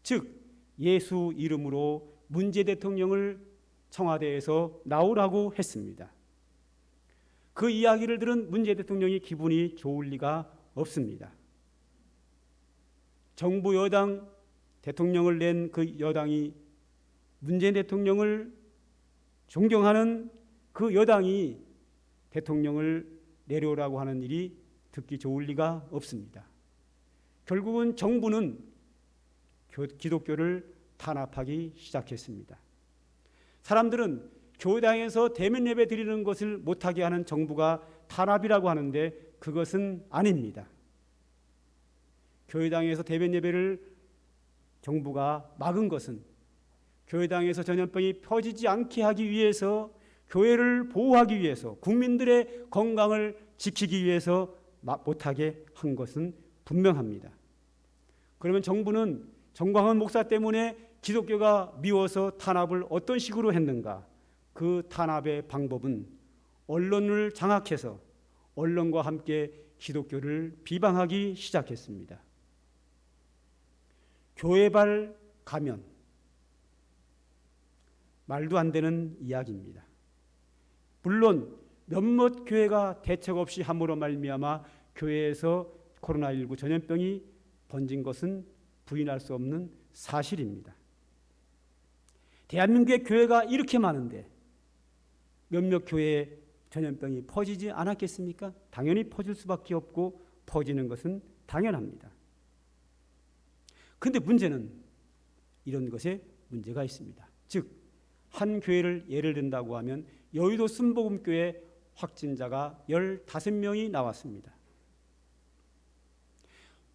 즉 예수 이름으로 문재인 대통령을 청와대에서 나오라고 했습니다. 그 이야기를 들은 문재인 대통령이 기분이 좋을 리가 없습니다. 정부 여당 대통령을 낸 그 여당이 문재인 대통령을 존경하는 그 여당이 대통령을 내려오라고 하는 일이 듣기 좋을 리가 없습니다. 결국은 정부는 기독교를 탄압하기 시작했습니다. 사람들은 교회당에서 대면 예배 드리는 것을 못하게 하는 정부가 탄압이라고 하는데 그것은 아닙니다. 교회당에서 대면 예배를 정부가 막은 것은 교회당에서 전염병이 퍼지지 않게 하기 위해서, 교회를 보호하기 위해서, 국민들의 건강을 지키기 위해서 못하게 한 것은 분명합니다. 그러면 정부는 정광훈 목사 때문에 기독교가 미워서 탄압을 어떤 식으로 했는가? 그 탄압의 방법은 언론을 장악해서 언론과 함께 기독교를 비방하기 시작했습니다. 교회발 가면, 말도 안 되는 이야기입니다. 물론 몇몇 교회가 대책 없이 함으로 말미암아 교회에서 코로나19 전염병이 번진 것은 부인할 수 없는 사실입니다. 대한민국의 교회가 이렇게 많은데 몇몇 교회에 전염병이 퍼지지 않았겠습니까? 당연히 퍼질 수밖에 없고 퍼지는 것은 당연합니다. 그런데 문제는 이런 것에 문제가 있습니다. 즉 한 교회를 예를 든다고 하면 여의도 순복음교회 확진자가 15명이 나왔습니다.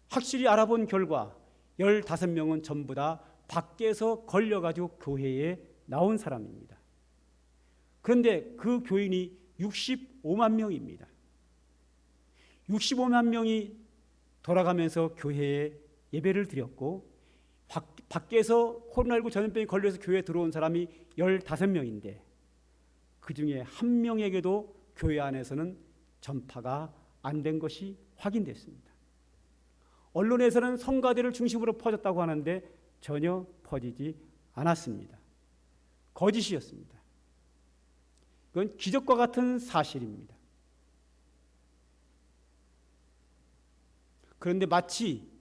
확실히 알아본 결과 15명은 전부 다 밖에서 걸려가지고 교회에 나온 사람입니다. 그런데 그 교인이 65만 명입니다. 65만 명이 돌아가면서 교회에 예배를 드렸고 밖에서 코로나19 전염병이 걸려서 교회에 들어온 사람이 15명인데 그 중에 한 명에게도 교회 안에서는 전파가 안 된 것이 확인됐습니다. 언론에서는 성가대를 중심으로 퍼졌다고 하는데 전혀 퍼지지 않았습니다. 거짓이었습니다. 이건 기적과 같은 사실입니다. 그런데 마치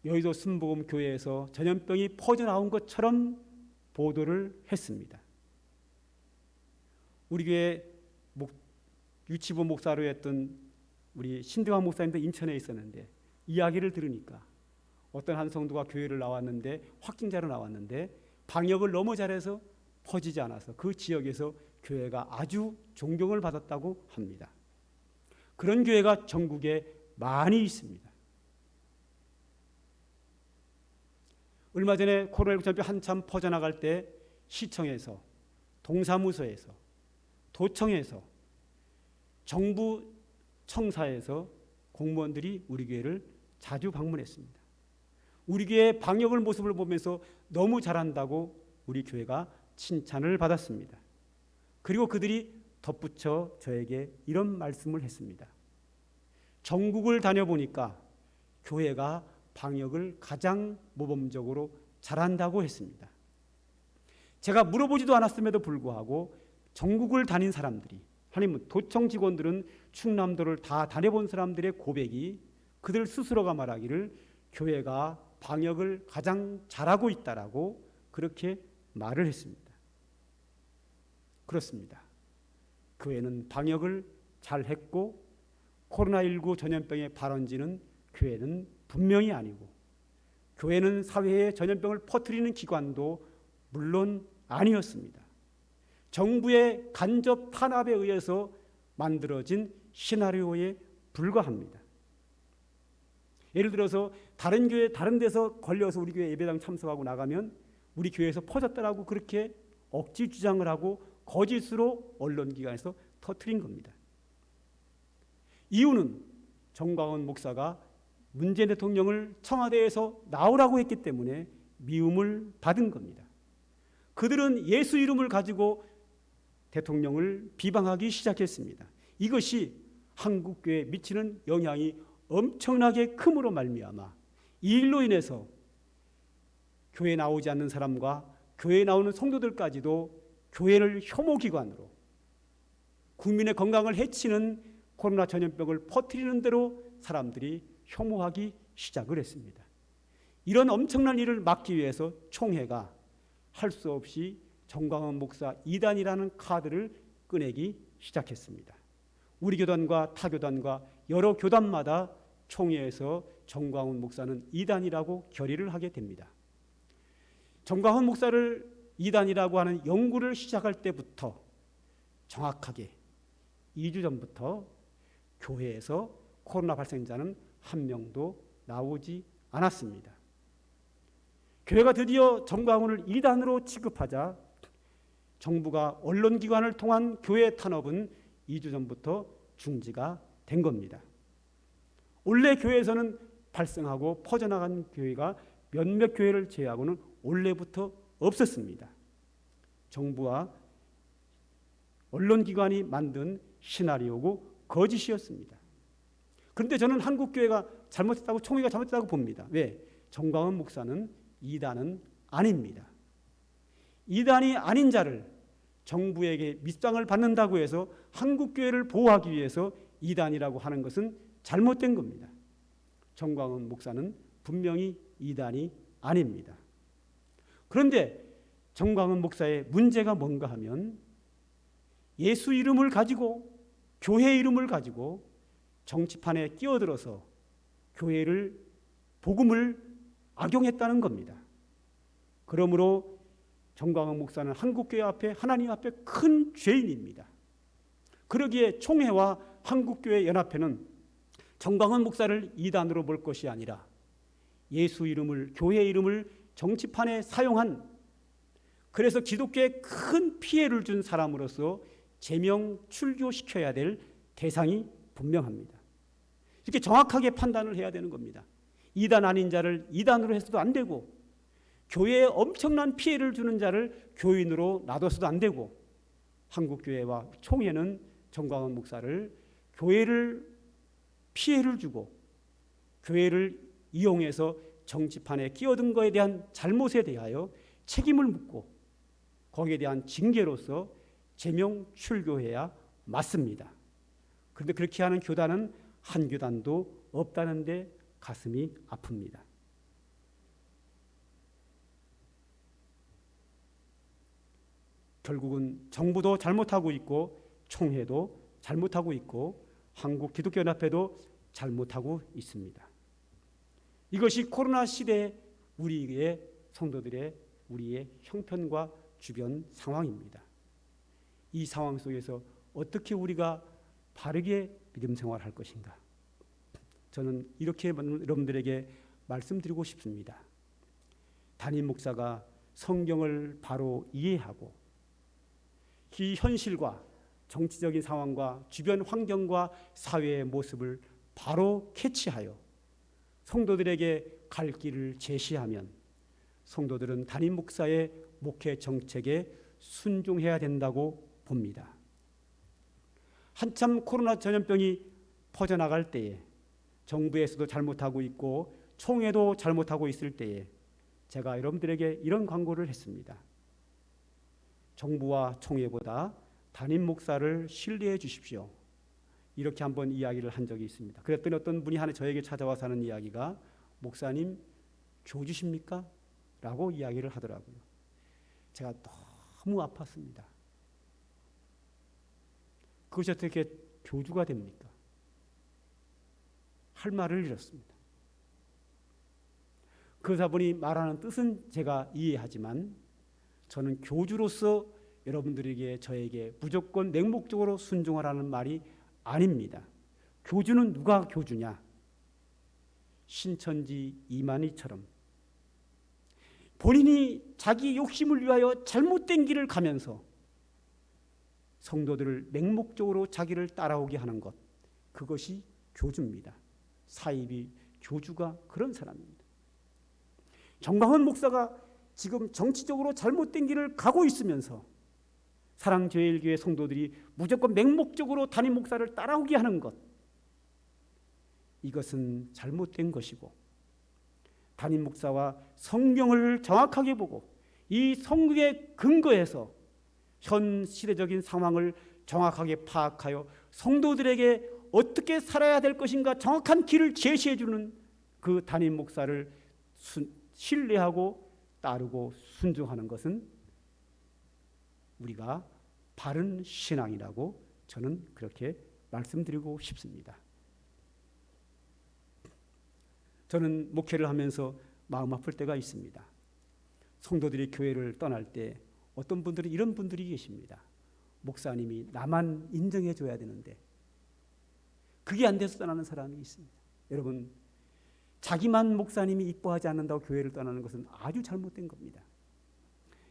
여의도 순복음교회에서 전염병이 퍼져나온 것처럼 보도를 했습니다. 우리 교회 유치부 목사로 했던 우리 신대환 목사님도 인천에 있었는데 이야기를 들으니까 어떤 한 성도가 교회를 나왔는데 확진자로 나왔는데 방역을 너무 잘해서 퍼지지 않아서 그 지역에서 교회가 아주 존경을 받았다고 합니다. 그런 교회가 전국에 많이 있습니다. 얼마 전에 코로나19 전염병 한참 퍼져나갈 때 시청에서, 동사무소에서, 도청에서, 정부 청사에서 공무원들이 우리 교회를 자주 방문했습니다. 우리 교회의 방역을 모습을 보면서 너무 잘한다고 우리 교회가 칭찬을 받았습니다. 그리고 그들이 덧붙여 저에게 이런 말씀을 했습니다. 전국을 다녀보니까 교회가 방역을 가장 모범적으로 잘한다고 했습니다. 제가 물어보지도 않았음에도 불구하고 전국을 다닌 사람들이, 아니면 도청 직원들은 충남도를 다 다녀본 사람들의 고백이 그들 스스로가 말하기를 교회가 방역을 가장 잘하고 있다라고 그렇게 말을 했습니다. 그렇습니다. 교회는 방역을 잘했고 코로나19 전염병의 발원지는 교회는 분명히 아니고, 교회는 사회에 전염병을 퍼뜨리는 기관도 물론 아니었습니다. 정부의 간접 탄압에 의해서 만들어진 시나리오에 불과합니다. 예를 들어서 다른 교회 다른 데서 걸려서 우리 교회 예배당 참석하고 나가면 우리 교회에서 퍼졌다라고 그렇게 억지 주장을 하고 거짓으로 언론기관에서 터뜨린 겁니다. 이유는 정광훈 목사가 문재인 대통령을 청와대에서 나오라고 했기 때문에 미움을 받은 겁니다. 그들은 예수 이름을 가지고 대통령을 비방하기 시작했습니다. 이것이 한국교회에 미치는 영향이 엄청나게 큼으로 말미암아 이 일로 인해서 교회에 나오지 않는 사람과 교회에 나오는 성도들까지도 교회를 혐오기관으로, 국민의 건강을 해치는 코로나 전염병을 퍼뜨리는 대로 사람들이 혐오하기 시작을 했습니다. 이런 엄청난 일을 막기 위해서 총회가 할 수 없이 정광훈 목사 이단이라는 카드를 꺼내기 시작했습니다. 우리 교단과 타 교단과 여러 교단마다 총회에서 정광훈 목사는 이단이라고 결의를 하게 됩니다. 정광훈 목사를 이단이라고 하는 연구를 시작할 때부터 정확하게 2주 전부터 교회에서 코로나 발생자는 한 명도 나오지 않았습니다. 교회가 드디어 정광훈을 이단으로 취급하자 정부가 언론기관을 통한 교회 탄압은 2주 전부터 중지가 된 겁니다. 원래 교회에서는 발생하고 퍼져나간 교회가 몇몇 교회를 제외하고는 원래부터 없었습니다. 정부와 언론기관이 만든 시나리오고 거짓이었습니다. 그런데 저는 한국교회가 잘못했다고, 총회가 잘못했다고 봅니다. 왜? 정광훈 목사는 이단은 아닙니다. 이단이 아닌 자를 정부에게 밑장을 받는다고 해서 한국교회를 보호하기 위해서 이단이라고 하는 것은 잘못된 겁니다. 정광훈 목사는 분명히 이단이 아닙니다. 그런데 정광훈 목사의 문제가 뭔가 하면 예수 이름을 가지고, 교회 이름을 가지고 정치판에 끼어들어서 교회를, 복음을 악용했다는 겁니다. 그러므로 정광훈 목사는 한국교회 앞에, 하나님 앞에 큰 죄인입니다. 그러기에 총회와 한국교회 연합회는 정광훈 목사를 이단으로 볼 것이 아니라 예수 이름을, 교회 이름을 정치판에 사용한, 그래서 기독교에 큰 피해를 준 사람으로서 제명 출교시켜야 될 대상이 분명합니다. 이렇게 정확하게 판단을 해야 되는 겁니다. 이단 아닌 자를 이단으로 해서도 안 되고, 교회에 엄청난 피해를 주는 자를 교인으로 놔둬서도 안 되고, 한국교회와 총회는 정광훈 목사를 교회를 피해를 주고 교회를 이용해서 정치판에 끼어든 것에 대한 잘못에 대하여 책임을 묻고 거기에 대한 징계로서 제명 출교해야 맞습니다. 그런데 그렇게 하는 교단은 한 교단도 없다는데 가슴이 아픕니다. 결국은 정부도 잘못하고 있고 총회도 잘못하고 있고 한국기독교연합회도 잘못하고 있습니다. 이것이 코로나 시대의 우리의 성도들의, 우리의 형편과 주변 상황입니다. 이 상황 속에서 어떻게 우리가 바르게 믿음 생활할 것인가? 저는 이렇게 여러분들에게 말씀드리고 싶습니다. 담임 목사가 성경을 바로 이해하고 이 현실과 정치적인 상황과 주변 환경과 사회의 모습을 바로 캐치하여 성도들에게 갈 길을 제시하면 성도들은 담임 목사의 목회 정책에 순종해야 된다고 봅니다. 한참 코로나 전염병이 퍼져나갈 때에 정부에서도 잘못하고 있고 총회도 잘못하고 있을 때에 제가 여러분들에게 이런 광고를 했습니다. 정부와 총회보다 담임 목사를 신뢰해 주십시오. 이렇게 한번 이야기를 한 적이 있습니다. 그랬더니 어떤 분이 하나 저에게 찾아와서 하는 이야기가 목사님 교주십니까? 라고 이야기를 하더라고요. 제가 너무 아팠습니다. 그것이 어떻게 교주가 됩니까? 할 말을 잃었습니다. 그 사분이 말하는 뜻은 제가 이해하지만 저는 교주로서 여러분들에게 저에게 무조건 맹목적으로 순종하라는 말이 아닙니다. 교주는 누가 교주냐? 신천지 이만희처럼 본인이 자기 욕심을 위하여 잘못된 길을 가면서 성도들을 맹목적으로 자기를 따라오게 하는 것, 그것이 교주입니다. 사이비 교주가 그런 사람입니다. 정광훈 목사가 지금 정치적으로 잘못된 길을 가고 있으면서 사랑제일교회 성도들이 무조건 맹목적으로 담임 목사를 따라오게 하는 것, 이것은 잘못된 것이고 담임 목사와 성경을 정확하게 보고 이 성경의 근거에서 현 시대적인 상황을 정확하게 파악하여 성도들에게 어떻게 살아야 될 것인가 정확한 길을 제시해 주는 그 담임 목사를 신뢰하고 따르고 순종하는 것은 우리가 바른 신앙이라고 저는 그렇게 말씀드리고 싶습니다. 저는 목회를 하면서 마음 아플 때가 있습니다. 성도들이 교회를 떠날 때 어떤 분들은 이런 분들이 계십니다. 목사님이 나만 인정해 줘야 되는데 그게 안 돼서 떠나는 사람이 있습니다. 여러분, 자기만 목사님이 이뻐하지 않는다고 교회를 떠나는 것은 아주 잘못된 겁니다.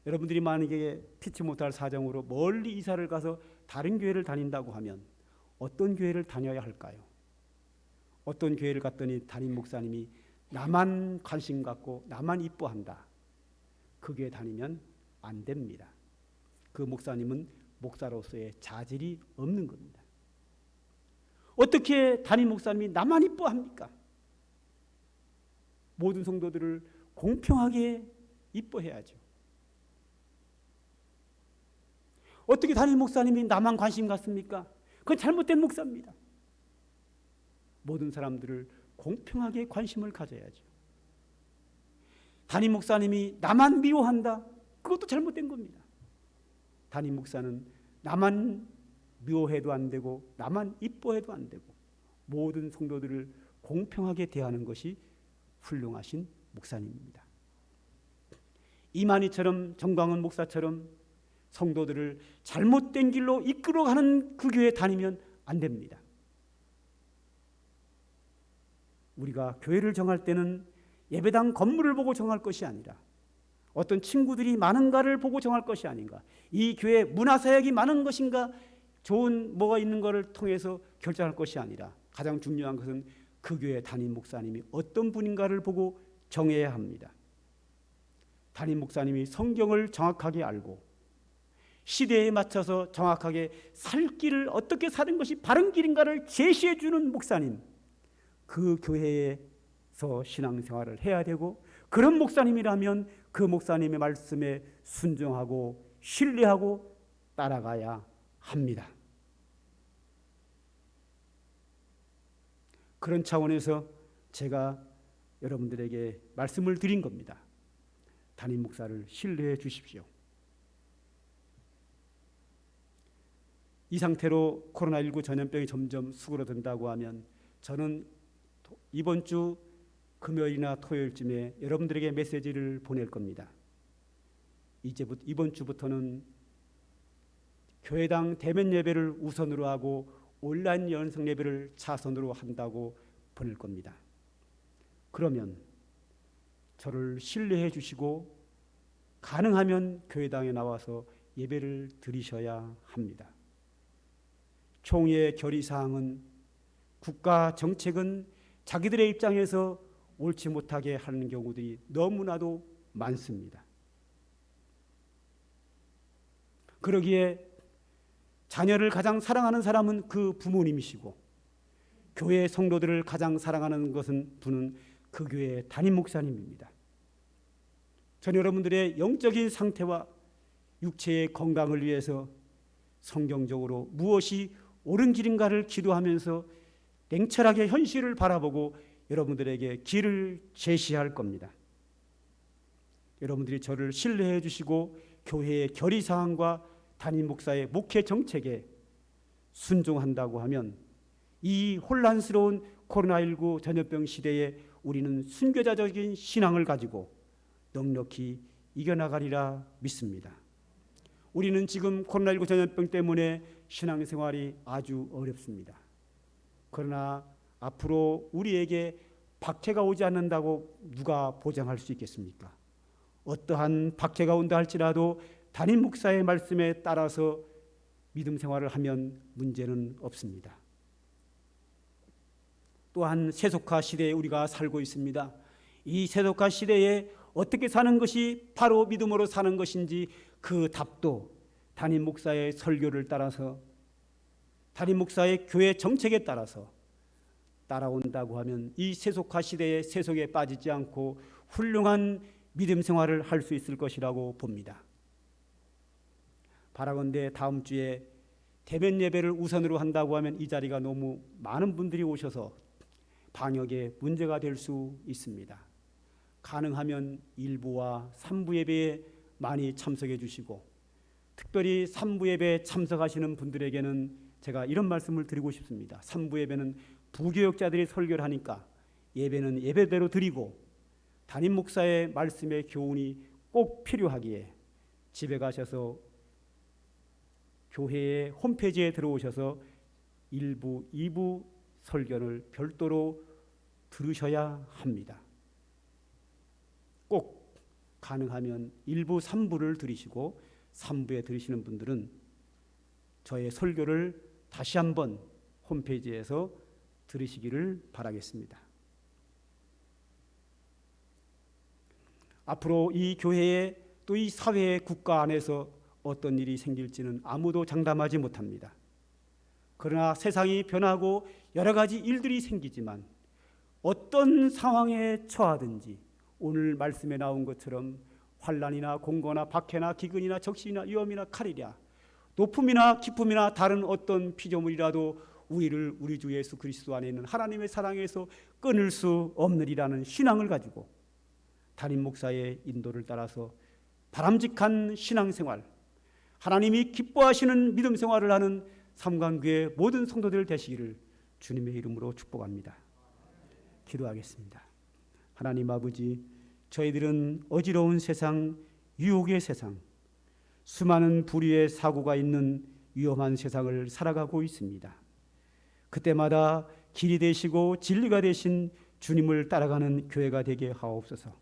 여러분들이 만약에 피치 못할 사정으로 멀리 이사를 가서 다른 교회를 다닌다고 하면 어떤 교회를 다녀야 할까요? 어떤 교회를 갔더니 담임 목사님이 나만 관심 갖고 나만 이뻐한다. 그 교회 다니면 안 됩니다. 그 목사님은 목사로서의 자질이 없는 겁니다. 어떻게 담임 목사님이 나만 이뻐합니까? 모든 성도들을 공평하게 이뻐해야죠. 어떻게 담임 목사님이 나만 관심 갖습니까? 그건 잘못된 목사입니다. 모든 사람들을 공평하게 관심을 가져야죠. 담임 목사님이 나만 미워한다? 그것도 잘못된 겁니다. 담임 목사는 나만 미워해도 안 되고 나만 이뻐해도 안 되고 모든 성도들을 공평하게 대하는 것이 훌륭하신 목사님입니다. 이만희처럼 정광훈 목사처럼 성도들을 잘못된 길로 이끌어가는 그 교회에 다니면 안 됩니다. 우리가 교회를 정할 때는 예배당 건물을 보고 정할 것이 아니라 어떤 친구들이 많은가를 보고 정할 것이 아닌가, 이 교회 문화사역이 많은 것인가, 좋은 뭐가 있는 것을 통해서 결정할 것이 아니라 가장 중요한 것은 그 교회 담임 목사님이 어떤 분인가를 보고 정해야 합니다. 담임 목사님이 성경을 정확하게 알고 시대에 맞춰서 정확하게 살 길을 어떻게 사는 것이 바른 길인가를 제시해 주는 목사님, 그 교회에서 신앙생활을 해야 되고 그런 목사님이라면 그 목사님의 말씀에 순종하고 신뢰하고 따라가야 합니다. 그런 차원에서 제가 여러분들에게 말씀을 드린 겁니다. 담임 목사를 신뢰해 주십시오. 이 상태로 코로나19 전염병이 점점 수그러든다고 하면 저는 이번 주 금요일이나 토요일쯤에 여러분들에게 메시지를 보낼 겁니다. 이번 주부터는 교회당 대면 예배를 우선으로 하고 온라인 연성 예배를 차선으로 한다고 보낼 겁니다. 그러면 저를 신뢰해 주시고 가능하면 교회당에 나와서 예배를 드리셔야 합니다. 총회의 결의사항은 국가 정책은 자기들의 입장에서 옳지 못하게 하는 경우들이 너무나도 많습니다. 그러기에 자녀를 가장 사랑하는 사람은 그 부모님이시고 교회 성도들을 가장 사랑하는 것은 분은 그 교회의 담임 목사님입니다. 전 여러분들의 영적인 상태와 육체의 건강을 위해서 성경적으로 무엇이 옳은 길인가를 기도하면서 냉철하게 현실을 바라보고 여러분들에게 길을 제시할 겁니다. 여러분들이 저를 신뢰해 주시고 교회의 결의사항과 담임 목사의 목회 정책에 순종한다고 하면 이 혼란스러운 코로나19 전염병 시대에 우리는 순교자적인 신앙을 가지고 넉넉히 이겨나가리라 믿습니다. 우리는 지금 코로나19 전염병 때문에 신앙생활이 아주 어렵습니다. 그러나 앞으로 우리에게 박해가 오지 않는다고 누가 보장할 수 있겠습니까? 어떠한 박해가 온다 할지라도 담임 목사의 말씀에 따라서 믿음 생활을 하면 문제는 없습니다. 또한 세속화 시대에 우리가 살고 있습니다. 이 세속화 시대에 어떻게 사는 것이 바로 믿음으로 사는 것인지 그 답도 담임 목사의 설교를 따라서 담임 목사의 교회 정책에 따라서 따라온다고 하면 이 세속화 시대의 세속에 빠지지 않고 훌륭한 믿음 생활을 할 수 있을 것이라고 봅니다. 바라건대 다음 주에 대면 예배를 우선으로 한다고 하면 이 자리가 너무 많은 분들이 오셔서 방역에 문제가 될 수 있습니다. 가능하면 1부와 3부 예배에 많이 참석해 주시고 특별히 3부 예배에 참석하시는 분들에게는 제가 이런 말씀을 드리고 싶습니다. 3부 예배는 부교역자들이 설교를 하니까 예배는 예배대로 드리고 담임 목사의 말씀의 교훈이 꼭 필요하기에 집에 가셔서 교회의 홈페이지에 들어오셔서 1부, 2부 설교를 별도로 들으셔야 합니다. 꼭 가능하면 1부, 3부를 들으시고 3부에 들으시는 분들은 저의 설교를 다시 한번 홈페이지에서 들으시기를 바라겠습니다. 앞으로 이 교회에 또 이 사회의 국가 안에서 어떤 일이 생길지는 아무도 장담하지 못합니다. 그러나 세상이 변하고 여러 가지 일들이 생기지만 어떤 상황에 처하든지 오늘 말씀에 나온 것처럼 환난이나 공고나 박해나 기근이나 적신이나 위험이나 칼이랴 높음이나 기쁨이나 다른 어떤 피조물이라도 우리를 우리 주 예수 그리스도 안에 있는 하나님의 사랑에서 끊을 수 없느리라는 신앙을 가지고 담임 목사의 인도를 따라서 바람직한 신앙생활, 하나님이 기뻐하시는 믿음 생활을 하는 삼강교회 모든 성도들 되시기를 주님의 이름으로 축복합니다. 기도하겠습니다. 하나님 아버지, 저희들은 어지러운 세상, 유혹의 세상, 수많은 불의의 사고가 있는 위험한 세상을 살아가고 있습니다. 그때마다 길이 되시고 진리가 되신 주님을 따라가는 교회가 되게 하옵소서.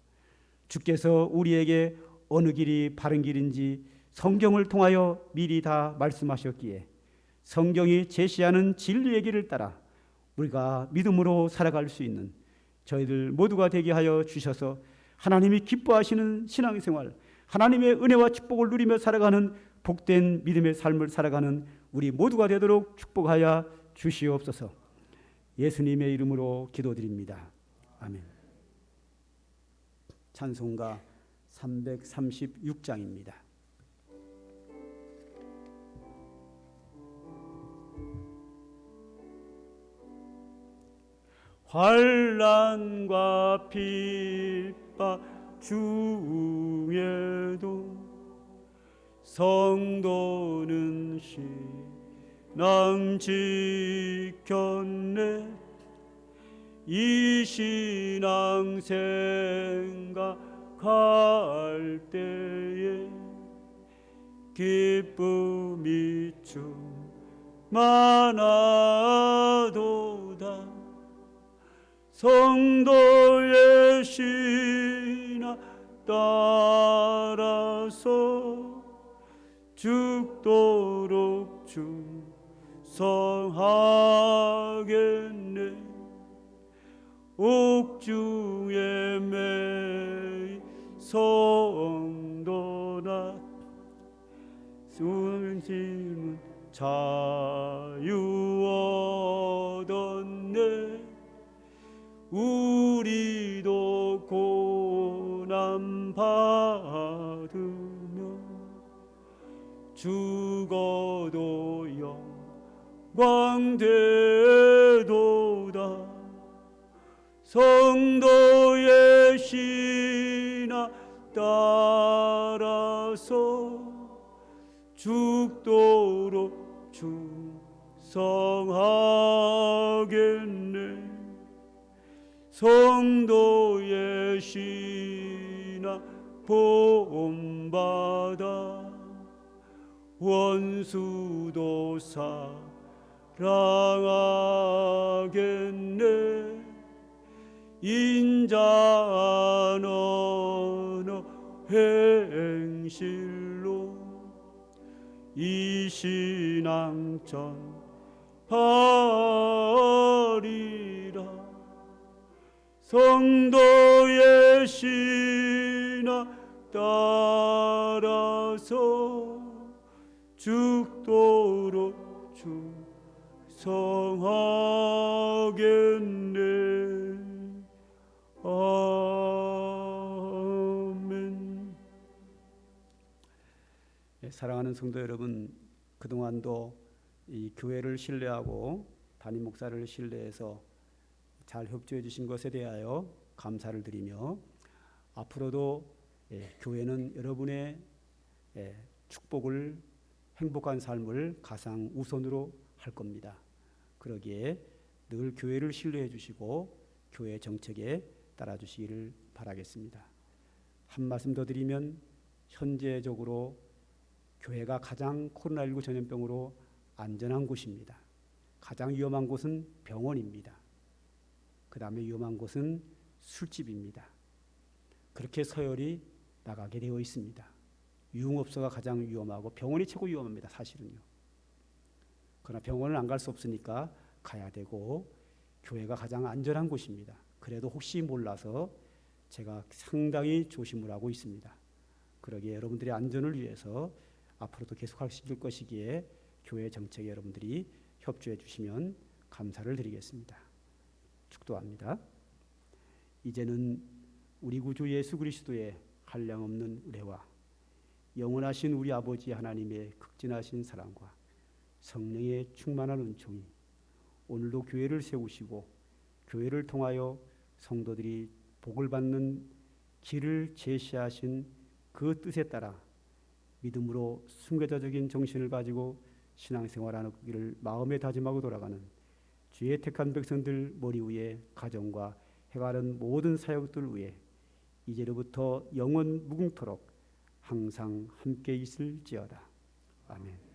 주께서 우리에게 어느 길이 바른 길인지 성경을 통하여 미리 다 말씀하셨기에 성경이 제시하는 진리의 길을 따라 우리가 믿음으로 살아갈 수 있는 저희들 모두가 되게 하여 주셔서 하나님이 기뻐하시는 신앙생활, 하나님의 은혜와 축복을 누리며 살아가는 복된 믿음의 삶을 살아가는 우리 모두가 되도록 축복하여 주시옵소서. 예수님의 이름으로 기도드립니다. 아멘. 찬송가 336장입니다. 환난과 핍박 중에도 성도는 신앙 지켰네. 이 신앙 생각할 때에 기쁨이 충만하도다. 성도의 신앙 따라서 죽도록 충성하겠네. 옥중에 매일 성도나 순심은 자유 얻었네. 우리도 고난 받으며 죽어도 영광되도다. 성도의 신앙 따라서 죽도록 충성하겠네. 성도의 신앙 본받아 원수도 사랑하겠네. 인자한 언어 행실로 이 신앙 전하리라. 성도의 신앙 따라서 죽도록 충성하겠네. 아멘. 사랑하는 성도 여러분, 그동안도 이 교회를 신뢰하고 담임 목사를 신뢰해서 잘 협조해 주신 것에 대하여 감사를 드리며, 앞으로도 교회는 여러분의 축복을, 행복한 삶을 가장 우선으로 할 겁니다. 그러기에 늘 교회를 신뢰해 주시고 교회 정책에 따라 주시기를 바라겠습니다. 한 말씀 더 드리면, 현재적으로 교회가 가장 코로나19 전염병으로 안전한 곳입니다. 가장 위험한 곳은 병원입니다. 그 다음에 위험한 곳은 술집입니다. 그렇게 서열이 나가게 되어 있습니다. 유흥업소가 가장 위험하고 병원이 최고 위험합니다. 사실은요. 그러나 병원을 안 갈 수 없으니까 가야 되고, 교회가 가장 안전한 곳입니다. 그래도 혹시 몰라서 제가 상당히 조심을 하고 있습니다. 그러기에 여러분들의 안전을 위해서 앞으로도 계속 하실 것이기에 교회 정책에 여러분들이 협조해 주시면 감사를 드리겠습니다. 축도합니다. 이제는 우리 구주 예수 그리스도의 한량없는 은혜와 영원하신 우리 아버지 하나님의 극진하신 사랑과 성령의 충만한 은총이 오늘도 교회를 세우시고 교회를 통하여 성도들이 복을 받는 길을 제시하신 그 뜻에 따라 믿음으로 순교자적인 정신을 가지고 신앙생활하는 길을 마음에 다짐하고 돌아가는 주의 택한 백성들 머리 위에 가정과 해가는 모든 사역들 위에 이제로부터 영원 무궁토록 항상 함께 있을지어다. 아멘.